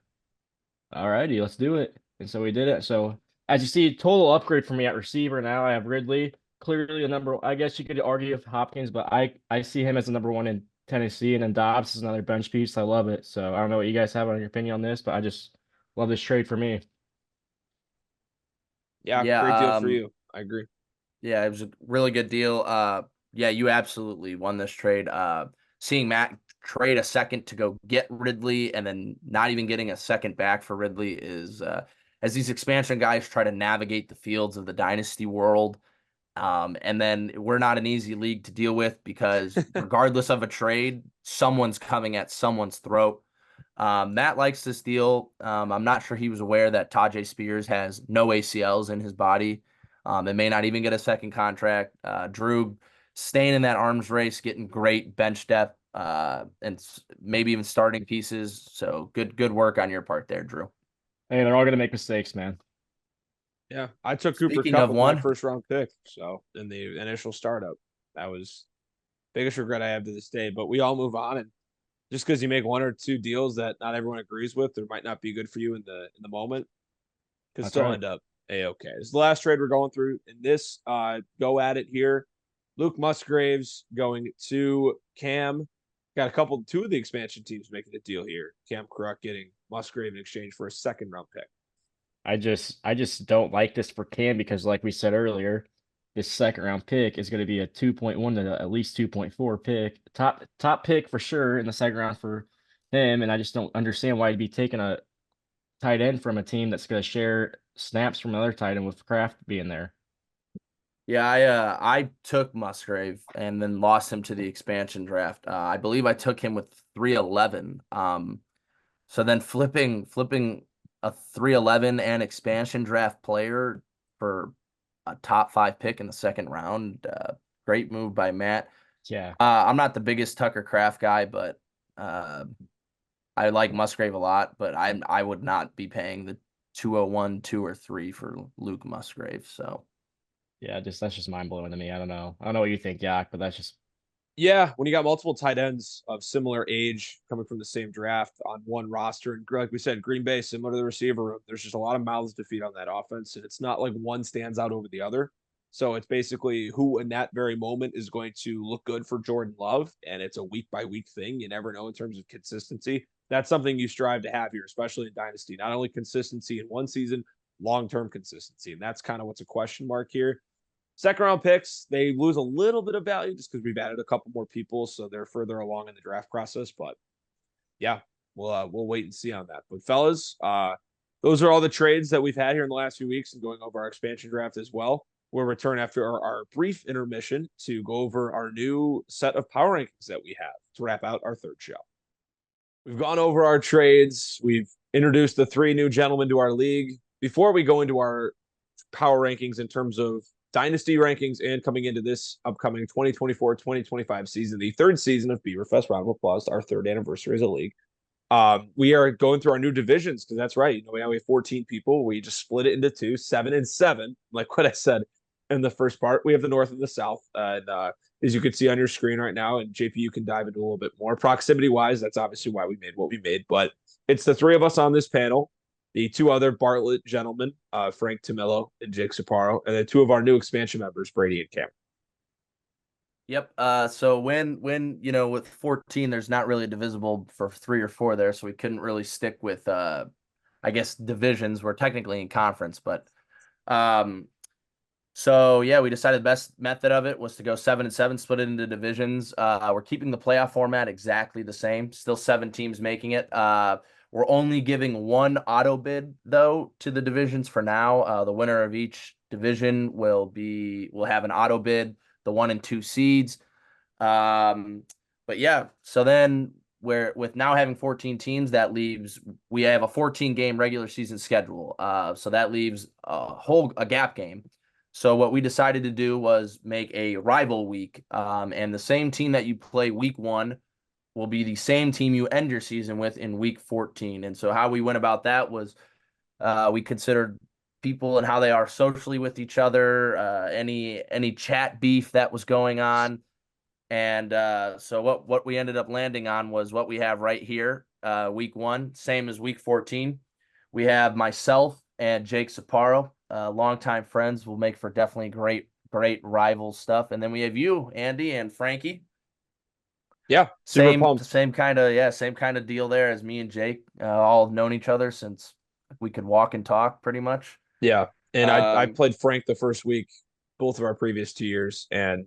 All righty, let's do it. And so we did it. So as you see, total upgrade for me at receiver. Now I have Ridley, clearly the number. I guess you could argue with Hopkins, but I see him as the number one in Tennessee, and then Dobbs is another bench piece. I love it. So I don't know what you guys have on your opinion on this, but I just love this trade for me. Yeah, great deal Yeah, for you. I agree. yeah, it was a really good deal. Yeah, you absolutely won this trade. Seeing Matt trade a second to go get Ridley and then not even getting a second back for Ridley is as these expansion guys try to navigate the fields of the dynasty world. And then we're not an easy league to deal with because regardless of a trade, someone's coming at someone's throat. Matt likes this deal. I'm not sure he was aware that Tajay Spears has no ACLs in his body. And may not even get a second contract. Drew staying in that arms race, getting great bench depth, and maybe even starting pieces. So good work on your part there, Drew. Hey, they're all gonna make mistakes, man. Yeah, I took Cooper Speaking Cup of with my one, first round pick. So in the initial startup, that was biggest regret I have to this day. But we all move on, and just because you make one or two deals that not everyone agrees with, or might not be good for you in the moment, could That's still right. end up a-okay. This is the last trade we're going through in this. Go at it here. Luke Musgraves going to Cam. Got two of the expansion teams making a deal here. Cam Kruk getting Musgrave in exchange for a second round pick. I just don't like this for Cam because like we said earlier, this second round pick is going to be a 2.1 to at least 2.4 pick. Top pick for sure in the second round for him. And I just don't understand why he'd be taking a tight end from a team that's going to share snaps from another tight end with Kraft being there. yeah, I took Musgrave and then lost him to the expansion draft. I believe I took him with 311. So then flipping a 311 and expansion draft player for a top 5 pick in the second round. Great move by Matt. Yeah. I'm not the biggest Tucker Kraft guy, but I like Musgrave a lot, but I would not be paying the 201, 2 or 3 for Luke Musgrave. So Yeah, that's just mind blowing to me. I don't know. I don't know what you think, Yak, but that's just Yeah, when you got multiple tight ends of similar age coming from the same draft on one roster, and like we said, Green Bay, similar to the receiver room, there's just a lot of mouths to feed on that offense, and it's not like one stands out over the other. So it's basically who in that very moment is going to look good for Jordan Love, and it's a week by week thing. You never know in terms of consistency. That's something you strive to have here, especially in Dynasty. Not only consistency in one season, long term consistency, and that's kind of what's a question mark here. Second round picks, they lose a little bit of value just because we've added a couple more people, so they're further along in the draft process. But yeah, we'll wait and see on that. But fellas, those are all the trades that we've had here in the last few weeks, and going over our expansion draft as well. We'll return after our brief intermission to go over our new set of power rankings that we have to wrap out our third show. We've gone over our trades. We've introduced the three new gentlemen to our league. Before we go into our power rankings in terms of dynasty rankings and coming into this upcoming 2024-2025 season, the third season of Beaver Fest, round of applause, our third anniversary as a league. We are going through our new divisions because that's right. We have 14 people. We just split it into two, 7 and 7, like what I said in the first part. We have the North and the South. And as you can see on your screen right now, and JP, you can dive into a little bit more. Proximity wise, that's obviously why we made what we made. But it's the three of us on this panel, the two other Bartlett gentlemen, Frank Tamillo and Jake Sapparo, and then two of our new expansion members, Brady and Cameron. Yep. So when with 14, there's not really a divisible for 3 or 4 there, so we couldn't really stick with I guess divisions. We're technically in conference, but so yeah, we decided the best method of it was to go 7 and 7, split it into divisions. We're keeping the playoff format exactly the same, still 7 teams making it. We're only giving one auto bid though to the divisions for now. The winner of each division will have an auto bid, the 1 and 2 seeds. But yeah, so then with now having 14 teams, that leaves we have a 14 game regular season schedule. So that leaves a gap game. So what we decided to do was make a rival week, and the same team that you play week 1 will be the same team you end your season with in week 14. And so how we went about that was we considered people and how they are socially with each other, any chat beef that was going on. And so what we ended up landing on was what we have right here, week 1, same as week 14. We have myself and Jake Sapparo, longtime friends. Will make for definitely great rival stuff. And then we have you, Andy, and Frankie. Yeah, super Same pumped. same kind of deal there as me and Jake. All have known each other since we could walk and talk pretty much. Yeah, and I Um, played Frank the first week, both of our previous 2 years, and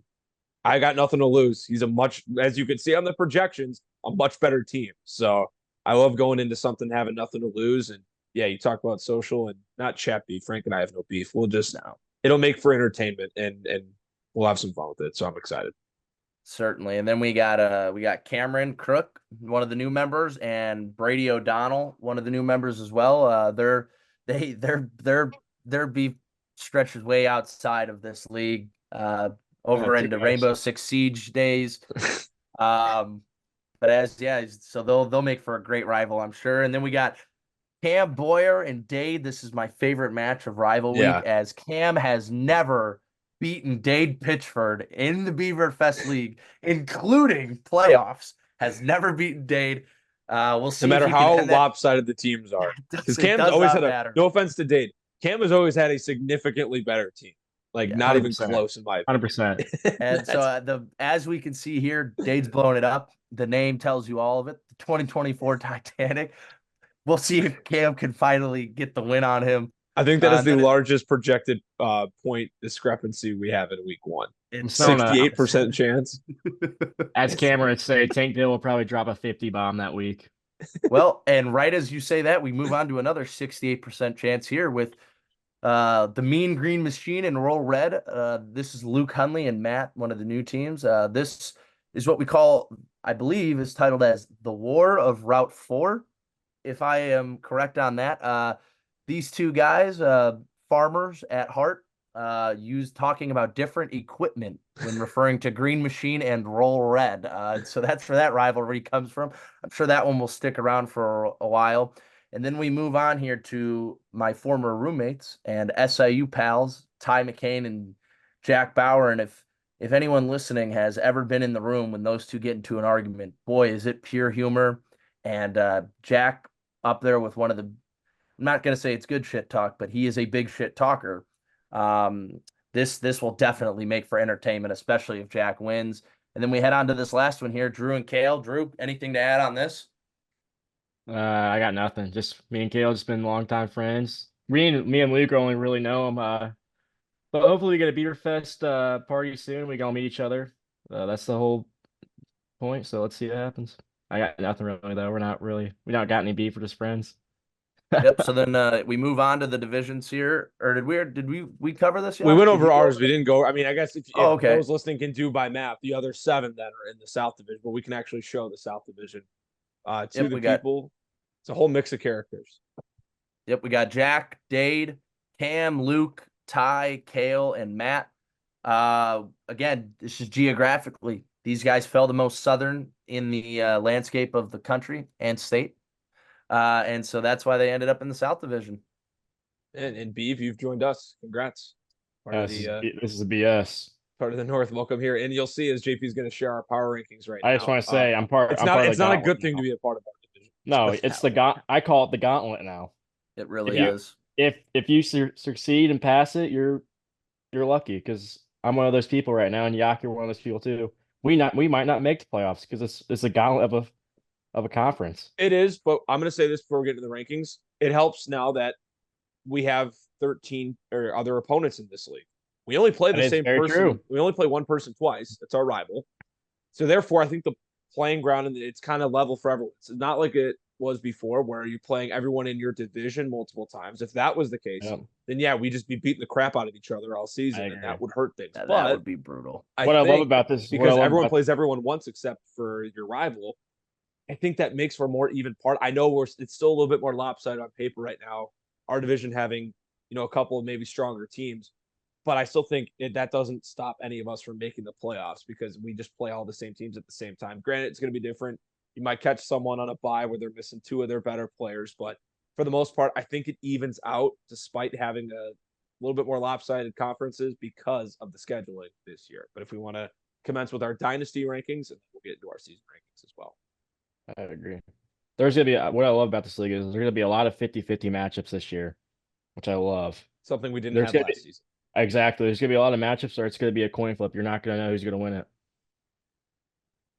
I got nothing to lose. He's a much, as you can see on the projections, a much better team. So I love going into something having nothing to lose. And yeah, you talk about social and not chat beef. Frank and I have no beef. We'll just no, it'll make for entertainment and we'll have some fun with it. So I'm excited. certainly. And then we got Cameron Crook, one of the new members, and Brady O'Donnell, one of the new members as well. Their beef stretches way outside of this league. Over Two into guys. Rainbow Six Siege days. Um, so they'll make for a great rival, I'm sure. And then we got Cam Boyer and Dade. This is my favorite match of Rival Week, Yeah. as Cam has never beaten Dade Pitchford in the Beaver Fest League, including playoffs. Has never beaten Dade. We'll No see if matter he can how end that. lopsided the teams are. Because It Cam's does always not had matter. no offense to Dade. Cam has always had a significantly better team. Like Yeah, not even 100%. close in my 100%. And so as we can see here, Dade's blowing it up. The name tells you all of it. The 2024 Titanic. We'll see if Cam can finally get the win on him. I think that is the Then largest projected point discrepancy we have in week one. I'm smelling 68% chance. as Cameron would say, Tankville will probably drop a 50 bomb that week. Well, and right as you say that, we move on to another 68% chance here with the Mean Green Machine and Roll Red. This is Luke Hunley and Matt, one of the new teams. This is what we call, I believe, is titled as the War of Route 4, if I am correct on that. These two guys, farmers at heart, use talking about different equipment when referring to Green Machine and Roll Red. So that's where that rivalry comes from. I'm sure that one will stick around for a while. And then we move on here to my former roommates and SIU pals, Ty McCain and Jack Bauer. And if anyone listening has ever been in the room when those two get into an argument, boy, is it pure humor. And Jack up there with one of the, I'm not going to say it's good shit talk, but he is a big shit talker. This will definitely make for entertainment, especially if Jack wins. And then we head on to this last one here, Drew and Kale. Drew, anything to add on this? I got nothing. Just me and Kale just been longtime friends. Me and Luke only really know him. But hopefully we get a Beaver Fest party soon. We gonna meet each other. That's the whole point. So let's see what happens. I got nothing really though. We don't got any beef. We're just friends. Yep. So then we move on to the divisions here. Or did we cover this yet? We went Did over you go ours. over We it? didn't go. I mean, I guess if Oh, okay. those listening can do by math, the other 7 that are in the South Division, but we can actually show the South Division to Yep, the we got people. It's a whole mix of characters. Yep, we got Jack, Dade, Cam, Luke, Ty, Kale, and Matt. Again, this is geographically. These guys fell the most southern in the landscape of the country and state. And so that's why they ended up in the South Division. And Beeve, you've joined us. Congrats. Part of the This is a BS. part of the North. Welcome here. And you'll see as JP is going to share our power rankings right I now. just want to say I'm part. It's I'm not. part of It's the not a gauntlet good thing now. to be a part of our division. No, it's I call it the gauntlet now. It really Yeah. is. If you succeed and pass it, you're lucky because I'm one of those people right now, and Yak, you're one of those people too. We might not make the playoffs because it's a gauntlet of a conference. It is, but I'm going to say this before we get into the rankings. It helps now that we have 13 or other opponents in this league. We only play the same person. True. We only play one person twice. That's our rival. So therefore, I think the playing ground and it's kind of level for everyone. It's not like it was before where you're playing everyone in your division multiple times. If that was the case, then yeah, we just be beating the crap out of each other all season, and that would hurt things. That But would be brutal. What I love about this, because everyone plays everyone once except for your rival, I think that makes for a more even part. I know it's still a little bit more lopsided on paper right now. Our division having a couple of maybe stronger teams, but I still think that doesn't stop any of us from making the playoffs because we just play all the same teams at the same time. Granted, it's going to be different. You might catch someone on a bye where they're missing 2 of their better players, but for the most part, I think it evens out despite having a little bit more lopsided conferences because of the scheduling this year. But if we want to commence with our dynasty rankings, and we'll get into our season rankings as well. I agree. there's gonna be what I love about this league is there's gonna be a lot of 50-50 matchups this year, which I love. Something we didn't There's have gonna be last season. exactly there's gonna be a lot of matchups, or it's gonna be a coin flip. You're not gonna know who's gonna win it.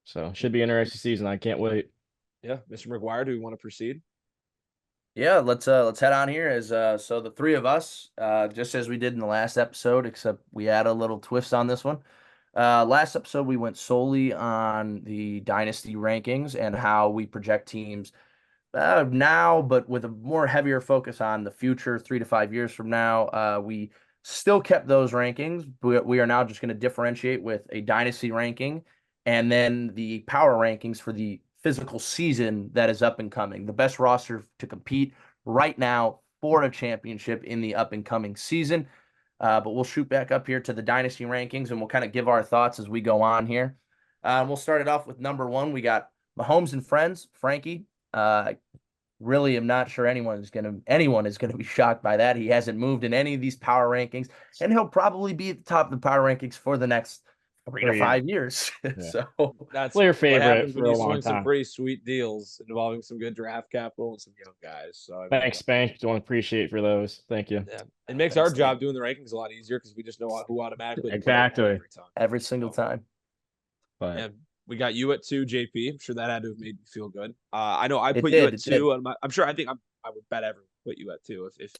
So should be an interesting season. I can't wait. Yeah, Mr. McGuire, do we want to proceed? Yeah, let's head on here as so the three of us, just as we did in the last episode, except we add a little twist on this one. Last episode we went solely on the dynasty rankings and how we project teams now, but with a more heavier focus on the future, 3 to 5 years from now. We still kept those rankings, but we are now just going to differentiate with a dynasty ranking and then the power rankings for the physical season that is up and coming. The best roster to compete right now for a championship in the up and coming season. But we'll shoot back up here to the dynasty rankings and we'll kind of give our thoughts as we go on here. We'll start it off with number one. We got Mahomes and friends, Frankie. Really am not sure anyone is gonna be shocked by that. He hasn't moved in any of these power rankings, and he'll probably be at the top of the power rankings for the next 3 to 5 years. Yeah. So That's Player what favorite happens when for a you long swing some time. pretty sweet deals involving some good draft capital and some young guys. So I mean, Thanks, Spank. Don't appreciate for those. Thank you. yeah, it makes our job doing the rankings a lot easier because we just know who automatically to put at one Exactly. every time. every single time. But And we got you at 2, JP. I'm sure that had to have made you feel good. I know I It put you did, at it did. 2, and I'm sure I would bet everyone put you at 2 if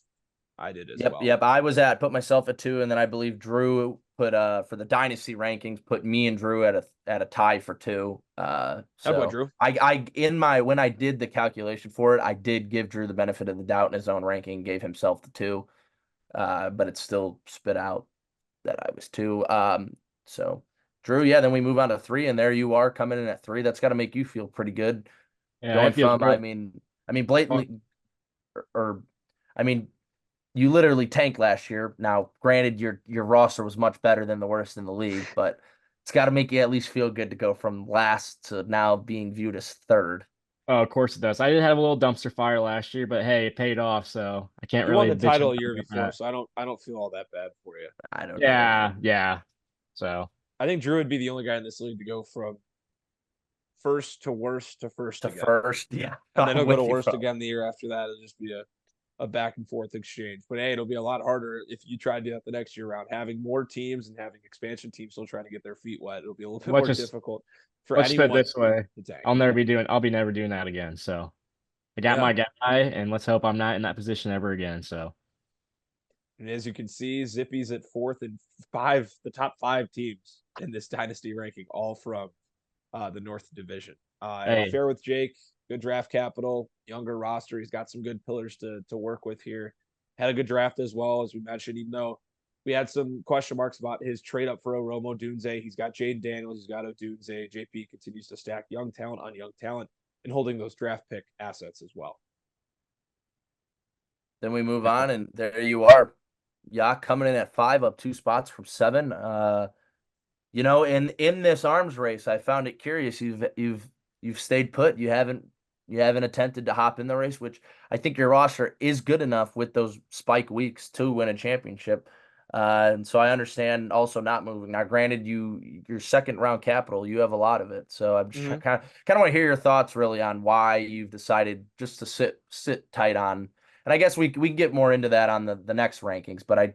I did as well. Yep. I put myself at 2, and then I believe Drew put for the dynasty rankings put me and Drew at a tie for 2. How So about Drew? when I did the calculation for it, I did give Drew the benefit of the doubt in his own ranking, gave himself the 2. But it still spit out that I was 2. So Drew, yeah, then we move on to 3, and there you are coming in at 3. That's got to make you feel pretty good. yeah, Going it feels from, good. I mean, blatantly, or I mean, you literally tanked last year. Now, granted, your roster was much better than the worst in the league, but it's got to make you at least feel good to go from last to now being viewed as 3rd. Oh, of course it does. I did have a little dumpster fire last year, but hey, it paid off, so I can't You really won the bitch title a about year before, that. so I don't feel all that bad for you. I don't know. Yeah. So I think Drew would be the only guy in this league to go from first to worst to first To again. first, yeah. And then I'm he'll go to with you, worst bro. again the year after that. It'll just be a back and forth exchange. But hey, it'll be a lot harder if you try to do that the next year round. Having more teams and having expansion teams still trying to get their feet wet, it'll be a little bit more difficult for let's put it anyone this way. to tank. I'll be never doing that again. So I got my guy, and let's hope I'm not in that position ever again. So And as you can see, Zippy's at 4th and 5, the top 5 teams in this dynasty ranking, all from the North Division. hey, Fair with Jake, good draft capital, younger roster. He's got some good pillars to work with here. Had a good draft as well, as we mentioned, even though we had some question marks about his trade up for Romo Dunze. He's got Jaden Daniels, he's got Odunze. JP continues to stack young talent on young talent and holding those draft pick assets as well. Then we move on, and there you are. Yeah, coming in at 5, up 2 spots from 7. In this arms race, I found it curious. You've stayed put. You haven't attempted to hop in the race, which I think your roster is good enough with those spike weeks to win a championship. And so I understand also not moving. Now, granted, your second round capital, you have a lot of it. So I'm just kind of want to hear your thoughts really on why you've decided just to sit tight on. And I guess we can get more into that on the next rankings, but I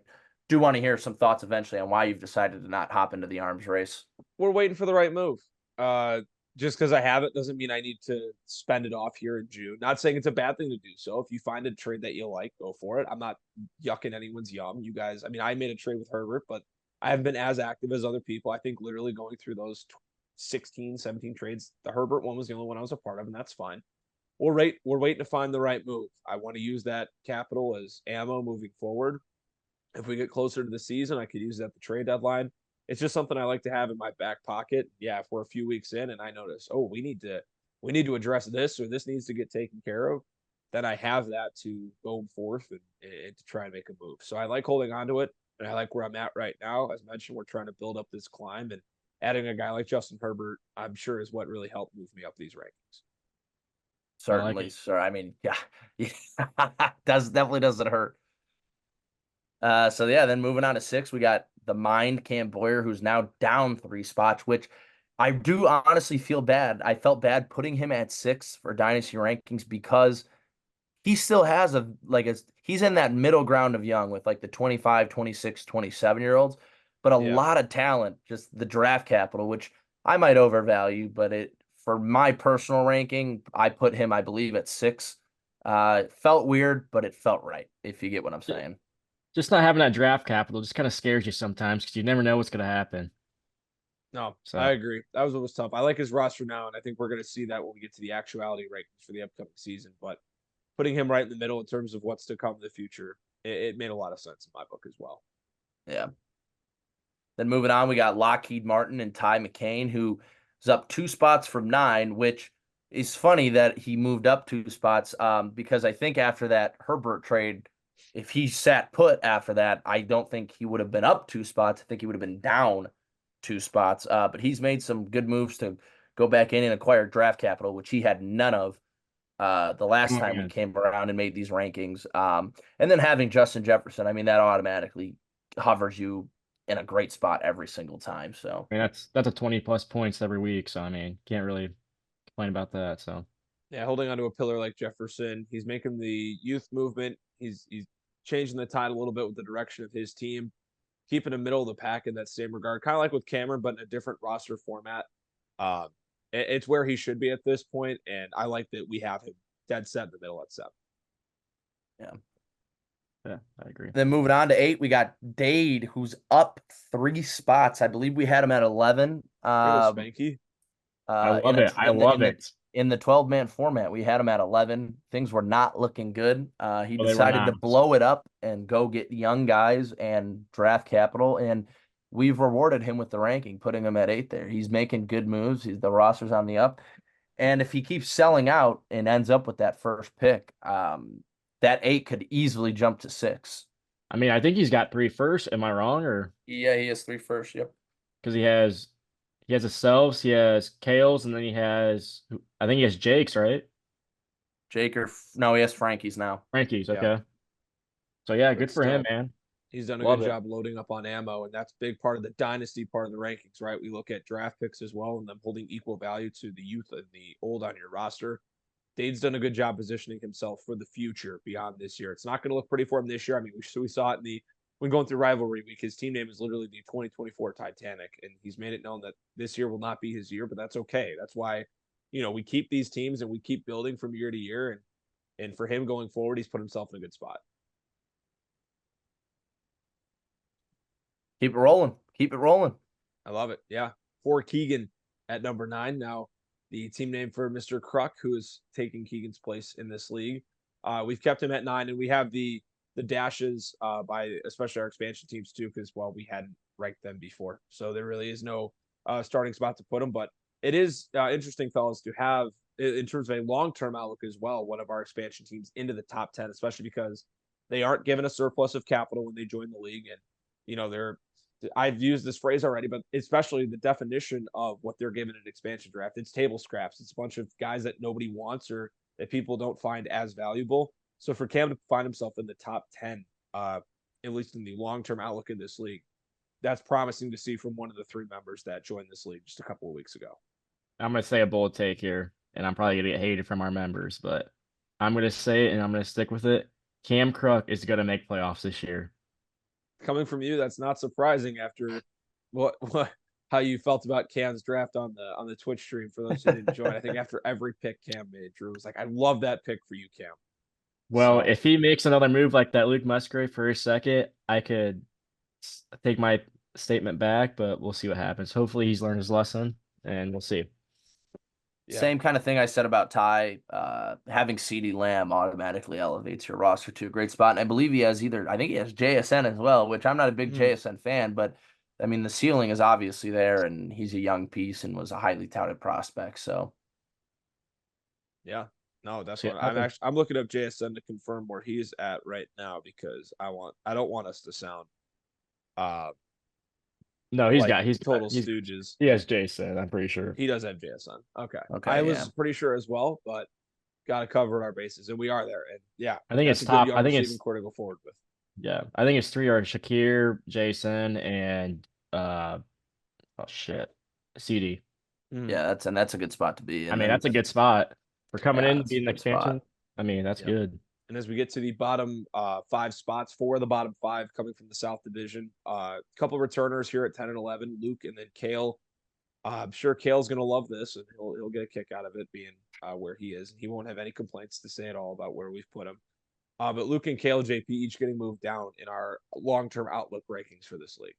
do want to hear some thoughts eventually on why you've decided to not hop into the arms race. We're waiting for the right move. Just because I have it doesn't mean I need to spend it off here in June. Not saying it's a bad thing to do so. If you find a trade that you like, go for it. I'm not yucking anyone's yum. You guys, I mean, I made a trade with Herbert, but I haven't been as active as other people. I think literally going through those 16, 17 trades, the Herbert one was the only one I was a part of, and that's fine. We're waiting to find the right move. I want to use that capital as ammo moving forward. If we get closer to the season, I could use it at the trade deadline. It's just something I like to have in my back pocket. Yeah, if we're a few weeks in and I notice, oh, we need to address this or this needs to get taken care of, then I have that to go forth and to try and make a move. So I like holding on to it, and I like where I'm at right now. As mentioned, we're trying to build up this climb, and adding a guy like Justin Herbert, I'm sure, is what really helped move me up these rankings. Certainly, sir. I mean, yeah, definitely doesn't hurt. So yeah, then moving on to 6, we got the Mind Cam Boyer, who's now down 3 spots, which I do honestly feel bad. I felt bad putting him at 6 for dynasty rankings because he still has he's in that middle ground of young with like the 25, 26, 27 year olds, but a Yeah. lot of talent, just the draft capital, which I might overvalue, but it for my personal ranking, I put him, I believe, at 6. It felt weird, but it felt right, if you get what I'm saying. Just not having that draft capital just kind of scares you sometimes because you never know what's going to happen. No, I So, agree. That was what was tough. I like his roster now, and I think we're going to see that when we get to the actuality rankings for the upcoming season. But putting him right in the middle in terms of what's to come in the future, it made a lot of sense in my book as well. Yeah. Then moving on, we got Lockheed Martin and Ty McCain, who is up 2 spots from 9, which is funny that he moved up 2 spots because I think after that Herbert trade, if he sat put after that, I don't think he would have been up 2 spots. I think he would have been down 2 spots. But he's made some good moves to go back in and acquire draft capital, which he had none of the last oh, time we yeah. came around and made these rankings. And then having Justin Jefferson, I mean, that automatically hovers you in a great spot every single time. So I mean, that's a 20 plus points every week. So, I mean, can't really complain about that. So, Yeah, holding on to a pillar like Jefferson, he's making the youth movement. He's changing the tide a little bit with the direction of his team, keeping him middle of the pack in that same regard, kind of like with Cameron, but in a different roster format. Um, it's where he should be at this point, and I like that we have him dead set in the middle at 7. yeah. yeah, I agree. Then moving on to 8, we got Dade, who's up 3 spots. I believe we had him at 11. Little Spanky. I love it. I love it. In the 12-man format, we had him at 11. Things were not looking good. He Well, they were decided to not. blow it up and go get young guys and draft capital. And we've rewarded him with the ranking, putting him at 8 there. He's making good moves. The roster's on the up. And if he keeps selling out and ends up with that first pick, that 8 could easily jump to 6. I mean, I think he's got 3 first. Am I wrong? Or Yeah, he has 3 first. Yep. because he has himself, he has Kales, and then I think he has Jake's, right? No, he has Frankie's now. Frankie's, Yeah. okay. So yeah, But good for him, still, man. he's done a Love good it. job loading up on ammo, and that's a big part of the dynasty part of the rankings, right? We look at draft picks as well and them holding equal value to the youth and the old on your roster. Dade's done a good job positioning himself for the future beyond this year. It's not going to look pretty for him this year. I mean, we saw it when going through rivalry week. His team name is literally the 2024 Titanic, and he's made it known that this year will not be his year, but that's okay. That's why, we keep these teams and we keep building from year to year. And for him going forward, he's put himself in a good spot. Keep it rolling. Keep it rolling. I love it. Yeah. For Keegan at number 9. Now, the team name for Mr. Kruk, who is taking Keegan's place in this league. We've kept him at 9, and we have the dashes by especially our expansion teams too, because we hadn't ranked them before. So there really is no starting spot to put him. But it is interesting, fellas, to have in terms of a long-term outlook as well, one of our expansion teams into the top 10, especially because they aren't given a surplus of capital when they join the league. And, they're I've used this phrase already, but especially the definition of what they're given in an expansion draft. It's table scraps. It's a bunch of guys that nobody wants or that people don't find as valuable. So for Cam to find himself in the top 10, at least in the long-term outlook in this league, that's promising to see from one of the 3 members that joined this league just a couple of weeks ago. I'm gonna say a bold take here, and I'm probably gonna get hated from our members, but I'm gonna say it and I'm gonna stick with it. Cam Kruk is gonna make playoffs this year. Coming from you, that's not surprising after what how you felt about Cam's draft on the Twitch stream. For those who didn't join, I think after every pick Cam made, Drew was like, "I love that pick for you, Cam." Well, So, if he makes another move like that Luke Musgrave for a second, I could take my statement back, but we'll see what happens. Hopefully he's learned his lesson, and we'll see. yeah, Same kind of thing I said about Ty. Having CeeDee Lamb automatically elevates your roster to a great spot. And I believe I think he has JSN as well, which I'm not a big JSN fan, but I mean, the ceiling is obviously there, and he's a young piece and was a highly touted prospect. So, yeah. No, that's See, what I'm looking up JSN to confirm where he's at right now because I don't want us to sound uh no, he's total stooges. he has Jason, I'm pretty sure. He does have JSN. Okay. okay, I yeah. was pretty sure as well, but got to cover our bases, and we are there. And yeah, I think that's it's a good top. young I think receiving it's core to go forward with. yeah. I think it's 3 are Shakir, Jason, and oh shit, CD. Yeah, that's a good spot to be. I And mean, then that's a good spot for coming yeah, in that's a being an good spot. expansion. I mean, that's Yep. good. And as we get to the bottom five spots, four of the bottom five coming from the South Division. A couple returners here at 10 and 11, Luke and then Kale. I'm sure Kale's going to love this, and he'll get a kick out of it being where he is. He won't have any complaints to say at all about where we've put him. But Luke and Kale, JP, each getting moved down in our long-term outlook rankings for this league.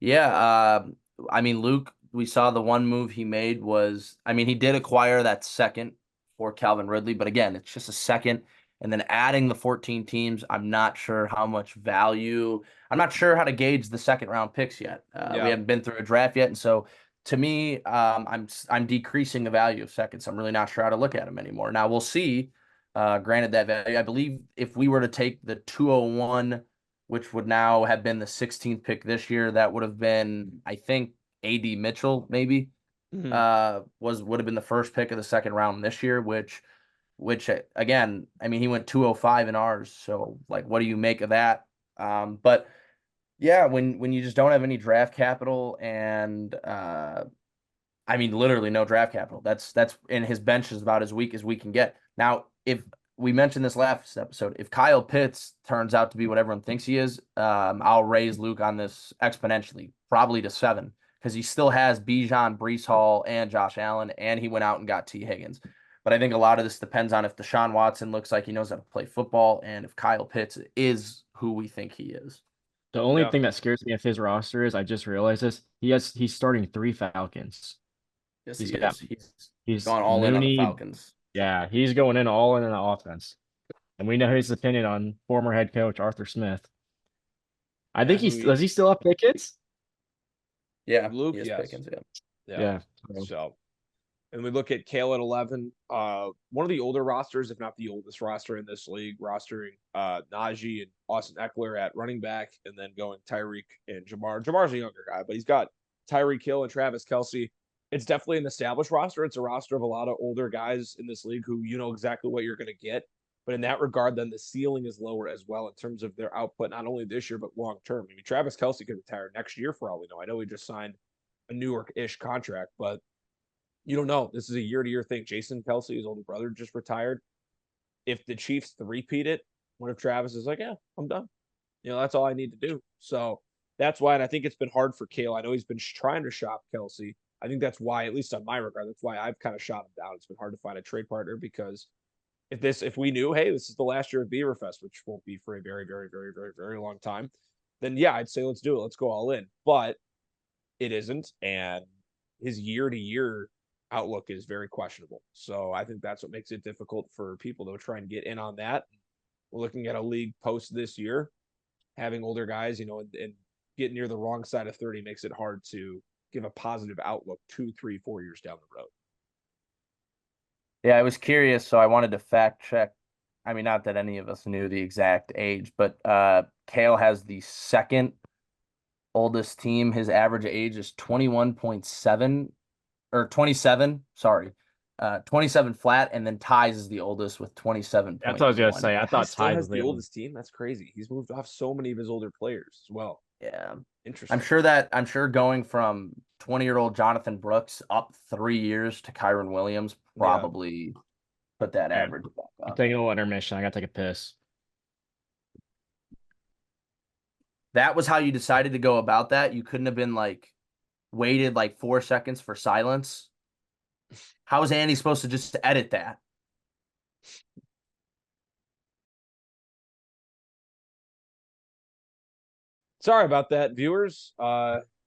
Yeah, I mean, Luke, we saw the one move he made was, I mean, he did acquire that second for Calvin Ridley, but again, it's just a second. And then adding the 14 teams, I'm not sure how much value. I'm not sure how to gauge the second round picks yet. We haven't been through a draft yet, and so to me, I'm decreasing the value of seconds. I'm really not sure how to look at them anymore. Now we'll see. Granted that value, I believe if we were to take the 201, which would now have been the 16th pick this year, that would have been, I think, A.D. Mitchell maybe would have been the first pick of the second round this year, which again, I mean, he went 205 in ours. So like, what do you make of that? But yeah, when you just don't have any draft capital and I mean, literally no draft capital. That's and his bench is about as weak as we can get. Now, if we mentioned this last episode, if Kyle Pitts turns out to be what everyone thinks he is, I'll raise Luke on this exponentially, probably to 7, because he still has Bijan, Brees Hall, and Josh Allen, and he went out and got T. Higgins. But I think a lot of this depends on if Deshaun Watson looks like he knows how to play football, and if Kyle Pitts is who we think he is. The only Yeah. thing that scares me of his roster is I just realized this. He's starting 3 Falcons. Yes, He's he got is. He's he's gone all in on the Mooney. Falcons. Yeah, he's going in all in the offense. And we know his opinion on former head coach Arthur Smith. I think does he still have Pickens? Yeah, Luke, he has yes. Pickens, yeah. Yeah. So, and we look at Kale at 11. One of the older rosters, if not the oldest roster in this league, rostering Najee and Austin Eckler at running back, and then going Tyreek and Jamar. Jamar's a younger guy, but he's got Tyreek Hill and Travis Kelce. It's definitely an established roster. It's a roster of a lot of older guys in this league who you know exactly what you're going to get. But in that regard, then the ceiling is lower as well in terms of their output, not only this year, but long term. I mean, Travis Kelce could retire next year for all we know. I know he just signed a Newark-ish contract, but you don't know. This is a year-to-year thing. Jason Kelce, his older brother, just retired. If the Chiefs three-peat it, what if Travis is like, yeah, I'm done. You know, that's all I need to do. So that's why, and I think it's been hard for Kale. I know he's been trying to shop Kelce. I think that's why, at least on my regard, that's why I've kind of shot him down. It's been hard to find a trade partner because if we knew, hey, this is the last year of Beaverfest, which won't be for a very, very, very, very, very long time, then yeah, I'd say let's do it. Let's go all in. But it isn't, and his year-to-year outlook is very questionable. So I think that's what makes it difficult for people to try and get in on that. We're looking at a league post this year, having older guys, you know, and getting near the wrong side of 30 makes it hard to give a positive outlook 2, 3, 4 years down the road. Yeah, I was curious, so I wanted to fact check. I mean, not that any of us knew the exact age, but Kale has the second oldest team. His average age is 21.7 or 27, sorry. 27 flat, and then Ties is the oldest with 27.1. That's what I was gonna say. I thought Still Ty has was the oldest team. That's crazy. He's moved off so many of his older players as well. Yeah. Interesting. I'm sure going from 20-year-old Jonathan Brooks up 3 years to Kyron Williams probably put that average back I'm up. taking a little intermission. I gotta take a piss. That was how you decided to go about that. You couldn't have been like waited like 4 seconds for silence. How is Andy supposed to just edit that? Sorry about that, viewers.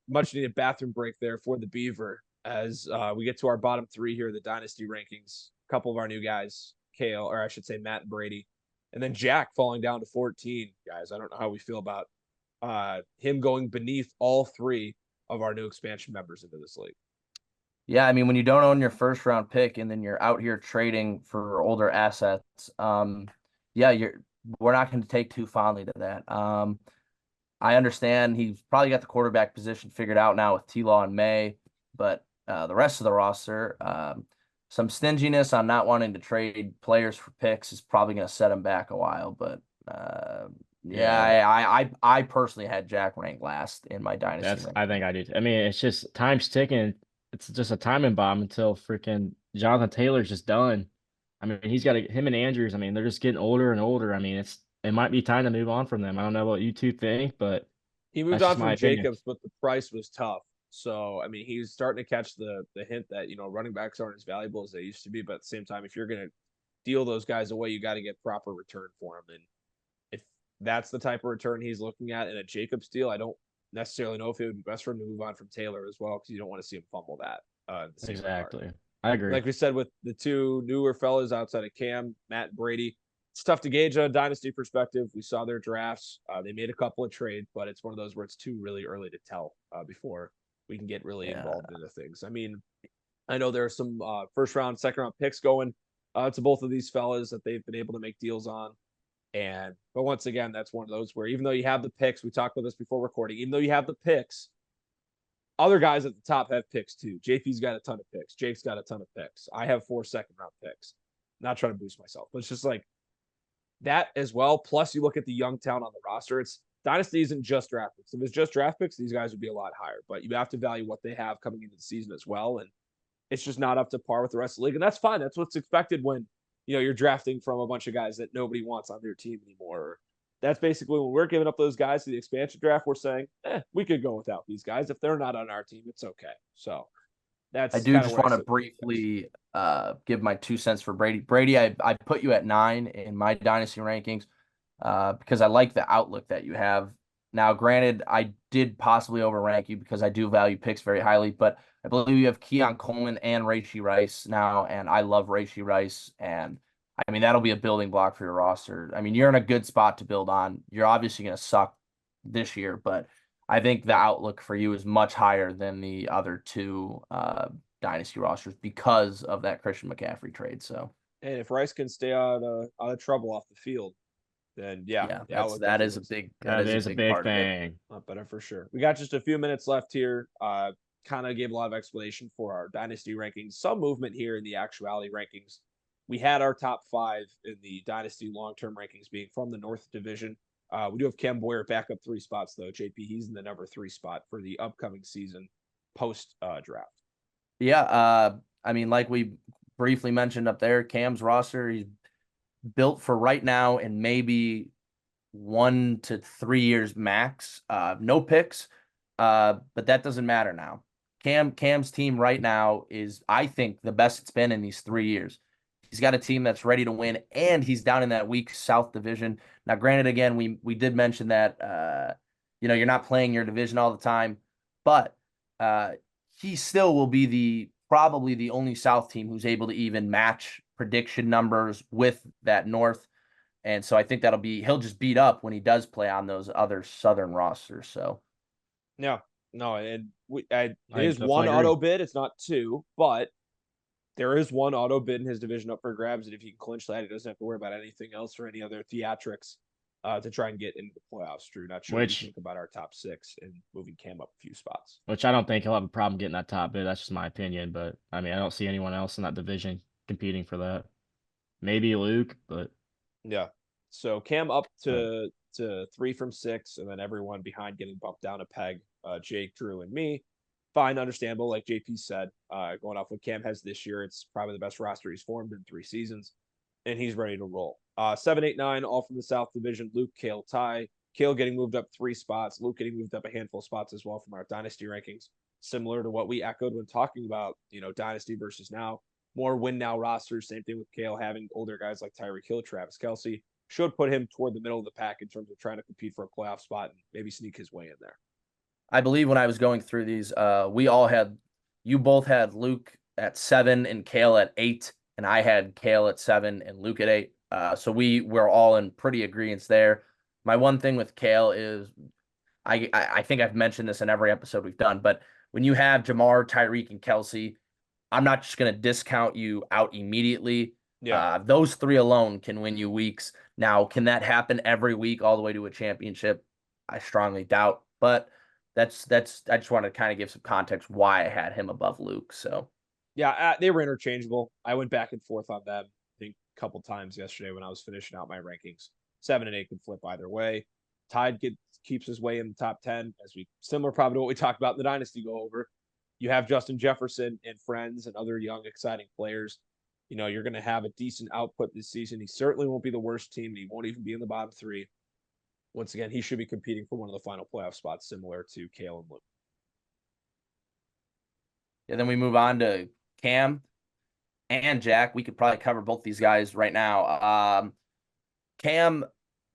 Much needed bathroom break there for the Beaver as we get to our bottom 3 here, the dynasty rankings. A couple of our new guys, Kale, or I should say Matt and Brady, and then Jack falling down to 14. Guys, I don't know how we feel about him going beneath all 3 of our new expansion members into this league. Yeah, I mean, when you don't own your first round pick and then you're out here trading for older assets, yeah, we're not going to take too fondly to that. I understand he's probably got the quarterback position figured out now with T-Law and May, but the rest of the roster, some stinginess on not wanting to trade players for picks is probably going to set him back a while. But I personally had Jack ranked last in my dynasty. I think I do. I mean, it's just time's ticking. it's just a timing bomb until freaking Jonathan Taylor's just done. I mean, he's got him and Andrews. I mean, they're just getting older and older. I mean, it might be time to move on from them. I don't know what you two think, but He moved that's on just my from opinion. Jacobs, but the price was tough. So I mean, he's starting to catch the hint that running backs aren't as valuable as they used to be. But at the same time, if you're going to deal those guys away, you got to get proper return for them. And if that's the type of return he's looking at in a Jacobs deal, I don't necessarily know if it would be best for him to move on from Taylor as well, because you don't want to see him fumble that in the same regard. Exactly. I agree. Like we said, with the two newer fellas outside of Cam, Matt and Brady, it's tough to gauge a dynasty perspective. We saw their drafts. They made a couple of trades, but it's one of those where it's too really early to tell before we can get really involved into things. I mean, I know there are some first round, second round picks going to both of these fellas that they've been able to make deals on. But once again, that's one of those where even though you have the picks, we talked about this before recording, even though you have the picks, other guys at the top have picks too. JP's got a ton of picks. Jake's got a ton of picks. I have 4 second round picks. Not trying to boost myself, but it's just like that as well. Plus, you look at the young talent on the roster. It's dynasty isn't just draft picks. If it's just draft picks, these guys would be a lot higher. But you have to value what they have coming into the season as well. And it's just not up to par with the rest of the league. And that's fine. That's what's expected when you're drafting from a bunch of guys that nobody wants on their team anymore. That's basically when we're giving up those guys to the expansion draft, we're saying, we could go without these guys. If they're not on our team, it's okay. So that's I do kinda just where want to sit. briefly give my 2 cents for Brady. Brady, I put you at 9 in my dynasty rankings because I like the outlook that you have. Now, granted, I did possibly overrank you because I do value picks very highly, but I believe you have Keon Coleman and Rashee Rice now, and I love Rashee Rice, and I mean that'll be a building block for your roster. I mean, you're in a good spot to build on. You're obviously going to suck this year, but I think the outlook for you is much higher than the other two dynasty rosters because of that Christian McCaffrey trade. So, And if Rice can stay out of trouble off the field, then yeah, the outlook that definitely is a looks big That is a big part of it. thing. a lot better for sure. We got just a few minutes left here. Kind of gave a lot of explanation for our dynasty rankings. Some movement here in the actuality rankings. We had our top 5 in the dynasty long-term rankings being from the North Division. We do have Cam Boyer back up 3 spots though. JP, he's in the number 3 spot for the upcoming season post draft. Yeah, I mean, like we briefly mentioned up there, Cam's roster, he's built for right now and maybe 1 to 3 years max. No picks, but that doesn't matter now. Cam's team right now is, I think, the best it's been in these 3 years. He's got a team that's ready to win, and he's down in that weak South Division. Now, granted, again, we did mention that you're not playing your division all the time, but he still will be probably the only South team who's able to even match prediction numbers with that North. And so I think he'll just beat up when he does play on those other Southern rosters. So Yeah, no, and it I is definitely one agree. auto bid. It's not 2, but there is one auto bid in his division up for grabs. And if he can clinch that, he doesn't have to worry about anything else or any other theatrics to try and get into the playoffs. Drew, not sure what you think about our top 6 and moving Cam up a few spots. Which I don't think he'll have a problem getting that top bid. That's just my opinion. But I mean, I don't see anyone else in that division competing for that. Maybe Luke, but Yeah. So Cam up to 3 from 6, and then everyone behind getting bumped down a peg. Jake, Drew, and me. Fine, understandable. Like JP said, going off what Cam has this year, it's probably the best roster he's formed in 3 seasons, and he's ready to roll. 7, 8, 9, all from the South Division. Luke, Kale, Ty. Kale getting moved up 3 spots. Luke getting moved up a handful of spots as well from our dynasty rankings. Similar to what we echoed when talking about, dynasty versus now. More win now rosters. Same thing with Kale having older guys like Tyreek Hill, Travis Kelce. Should put him toward the middle of the pack in terms of trying to compete for a playoff spot and maybe sneak his way in there. I believe when I was going through these, you both had Luke at 7 and Kale at 8, and I had Kale at 7 and Luke at 8. So we were all in pretty agreement there. My one thing with Kale is I think I've mentioned this in every episode we've done, but when you have Jamar, Tyreek, and Kelce, I'm not just going to discount you out immediately. Yeah. Those 3 alone can win you weeks. Now, can that happen every week all the way to a championship? I strongly doubt, but I just want to kind of give some context why I had him above Luke. So yeah, they were interchangeable. I went back and forth on them, I think, a couple times yesterday when I was finishing out my rankings. 7 and 8 could flip either way. Tide keeps his way in the top 10, as we similar probably to what we talked about in the dynasty go over. you have Justin Jefferson and friends and other young, exciting players. You're going to have a decent output this season. He certainly won't be the worst team. And he won't even be in the bottom three. Once again, he should be competing for one of the final playoff spots, similar to Kale and Luke. Yeah, then we move on to Cam and Jack. We could probably cover both these guys right now. Cam,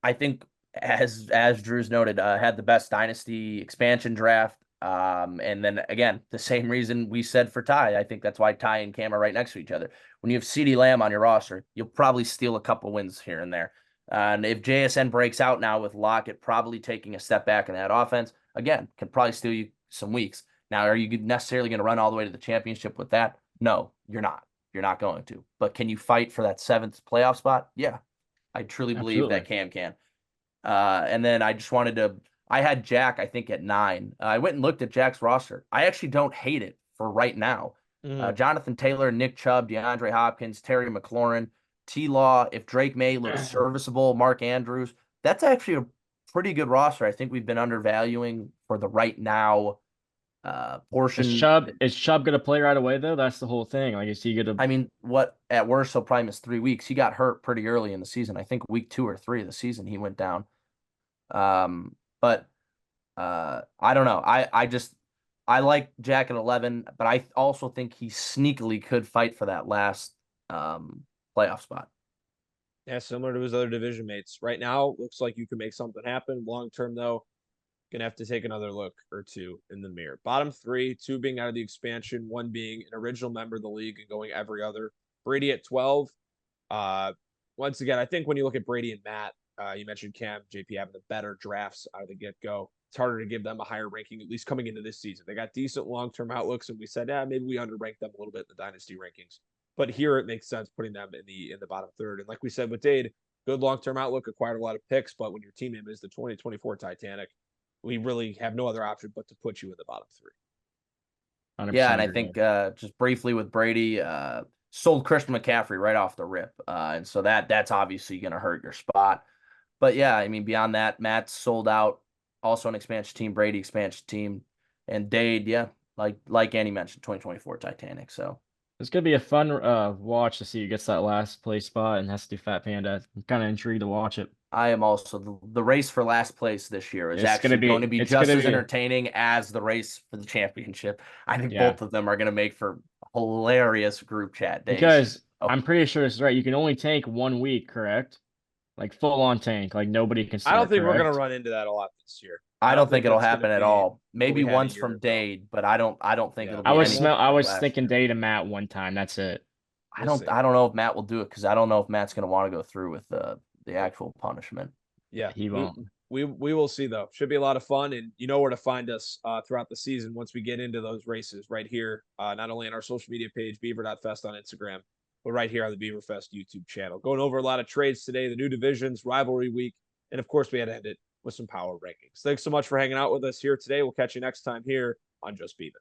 I think, as Drew's noted, had the best dynasty expansion draft. And then again, the same reason we said for Ty. I think that's why Ty and Cam are right next to each other. When you have CeeDee Lamb on your roster, you'll probably steal a couple wins here and there. And if JSN breaks out now with Lockett probably taking a step back in that offense, again, can probably steal you some weeks. Now, are you necessarily going to run all the way to the championship with that? No, you're not. You're not going to. But can you fight for that 7th playoff spot? Yeah, I truly believe that Cam can. And then I just wanted to, I had Jack, I think, at 9. I went and looked at Jack's roster. I actually don't hate it for right now. Jonathan Taylor, Nick Chubb, DeAndre Hopkins, Terry McLaurin, T-Law, if Drake May looks serviceable, Mark Andrews, that's actually a pretty good roster. I think we've been undervaluing for the right now portion. Is Chubb going to play right away, though? That's the whole thing. Like, is he going to? I mean, what at worst, he'll probably miss 3 weeks. He got hurt pretty early in the season. I think week 2 or 3 of the season he went down. But I don't know. I like Jack at 11, but I also think he sneakily could fight for that last playoff spot. Yeah, similar to his other division mates. Right now, looks like you can make something happen. Long term, though, gonna have to take another look or two in the mirror. Bottom 3, 2 being out of the expansion, 1 being an original member of the league and going every other. Brady at 12. Once again, I think when you look at Brady and Matt, you mentioned Cam, JP having the better drafts out of the get-go. It's harder to give them a higher ranking, at least coming into this season. They got decent long-term outlooks, and we said, maybe we underranked them a little bit in the dynasty rankings. But here it makes sense putting them in the bottom 3rd. And like we said with Dade, good long-term outlook, acquired a lot of picks, but when your team name is the 2024 Titanic, we really have no other option but to put you in the bottom 3. Yeah, and I think just briefly with Brady, sold Christian McCaffrey right off the rip. And so that's obviously going to hurt your spot. But yeah, I mean, beyond that, Matt's sold out, also an expansion team, Brady expansion team, and Dade, yeah, like Andy mentioned, 2024 Titanic. So it's gonna be a fun watch to see who gets that last place spot and has to do Fat Panda. I'm kind of intrigued to watch it. I am also the race for last place this year is actually going to be just as entertaining as the race for the championship. I think both of them are going to make for hilarious group chat days. Because I'm pretty sure this is right. You can only tank 1 week, correct? Like full on tank, like nobody can start. I don't think correct? we're going to run into that a lot this year. I don't think it'll happen at all. Maybe once from Dade, but I don't think it'll be. I was thinking Dade and Matt one time. That's it. I don't know if Matt will do it because I don't know if Matt's going to want to go through with the actual punishment. Yeah, he won't. We will see though. Should be a lot of fun, and you know where to find us throughout the season once we get into those races right here. Not only on our social media page, beaver.fest on Instagram, but right here on the Beaverfest YouTube channel. Going over a lot of trades today, the new divisions, rivalry week, and of course we had to end it with some power rankings. Thanks so much for hanging out with us here today. We'll catch you next time here on Just Beavin.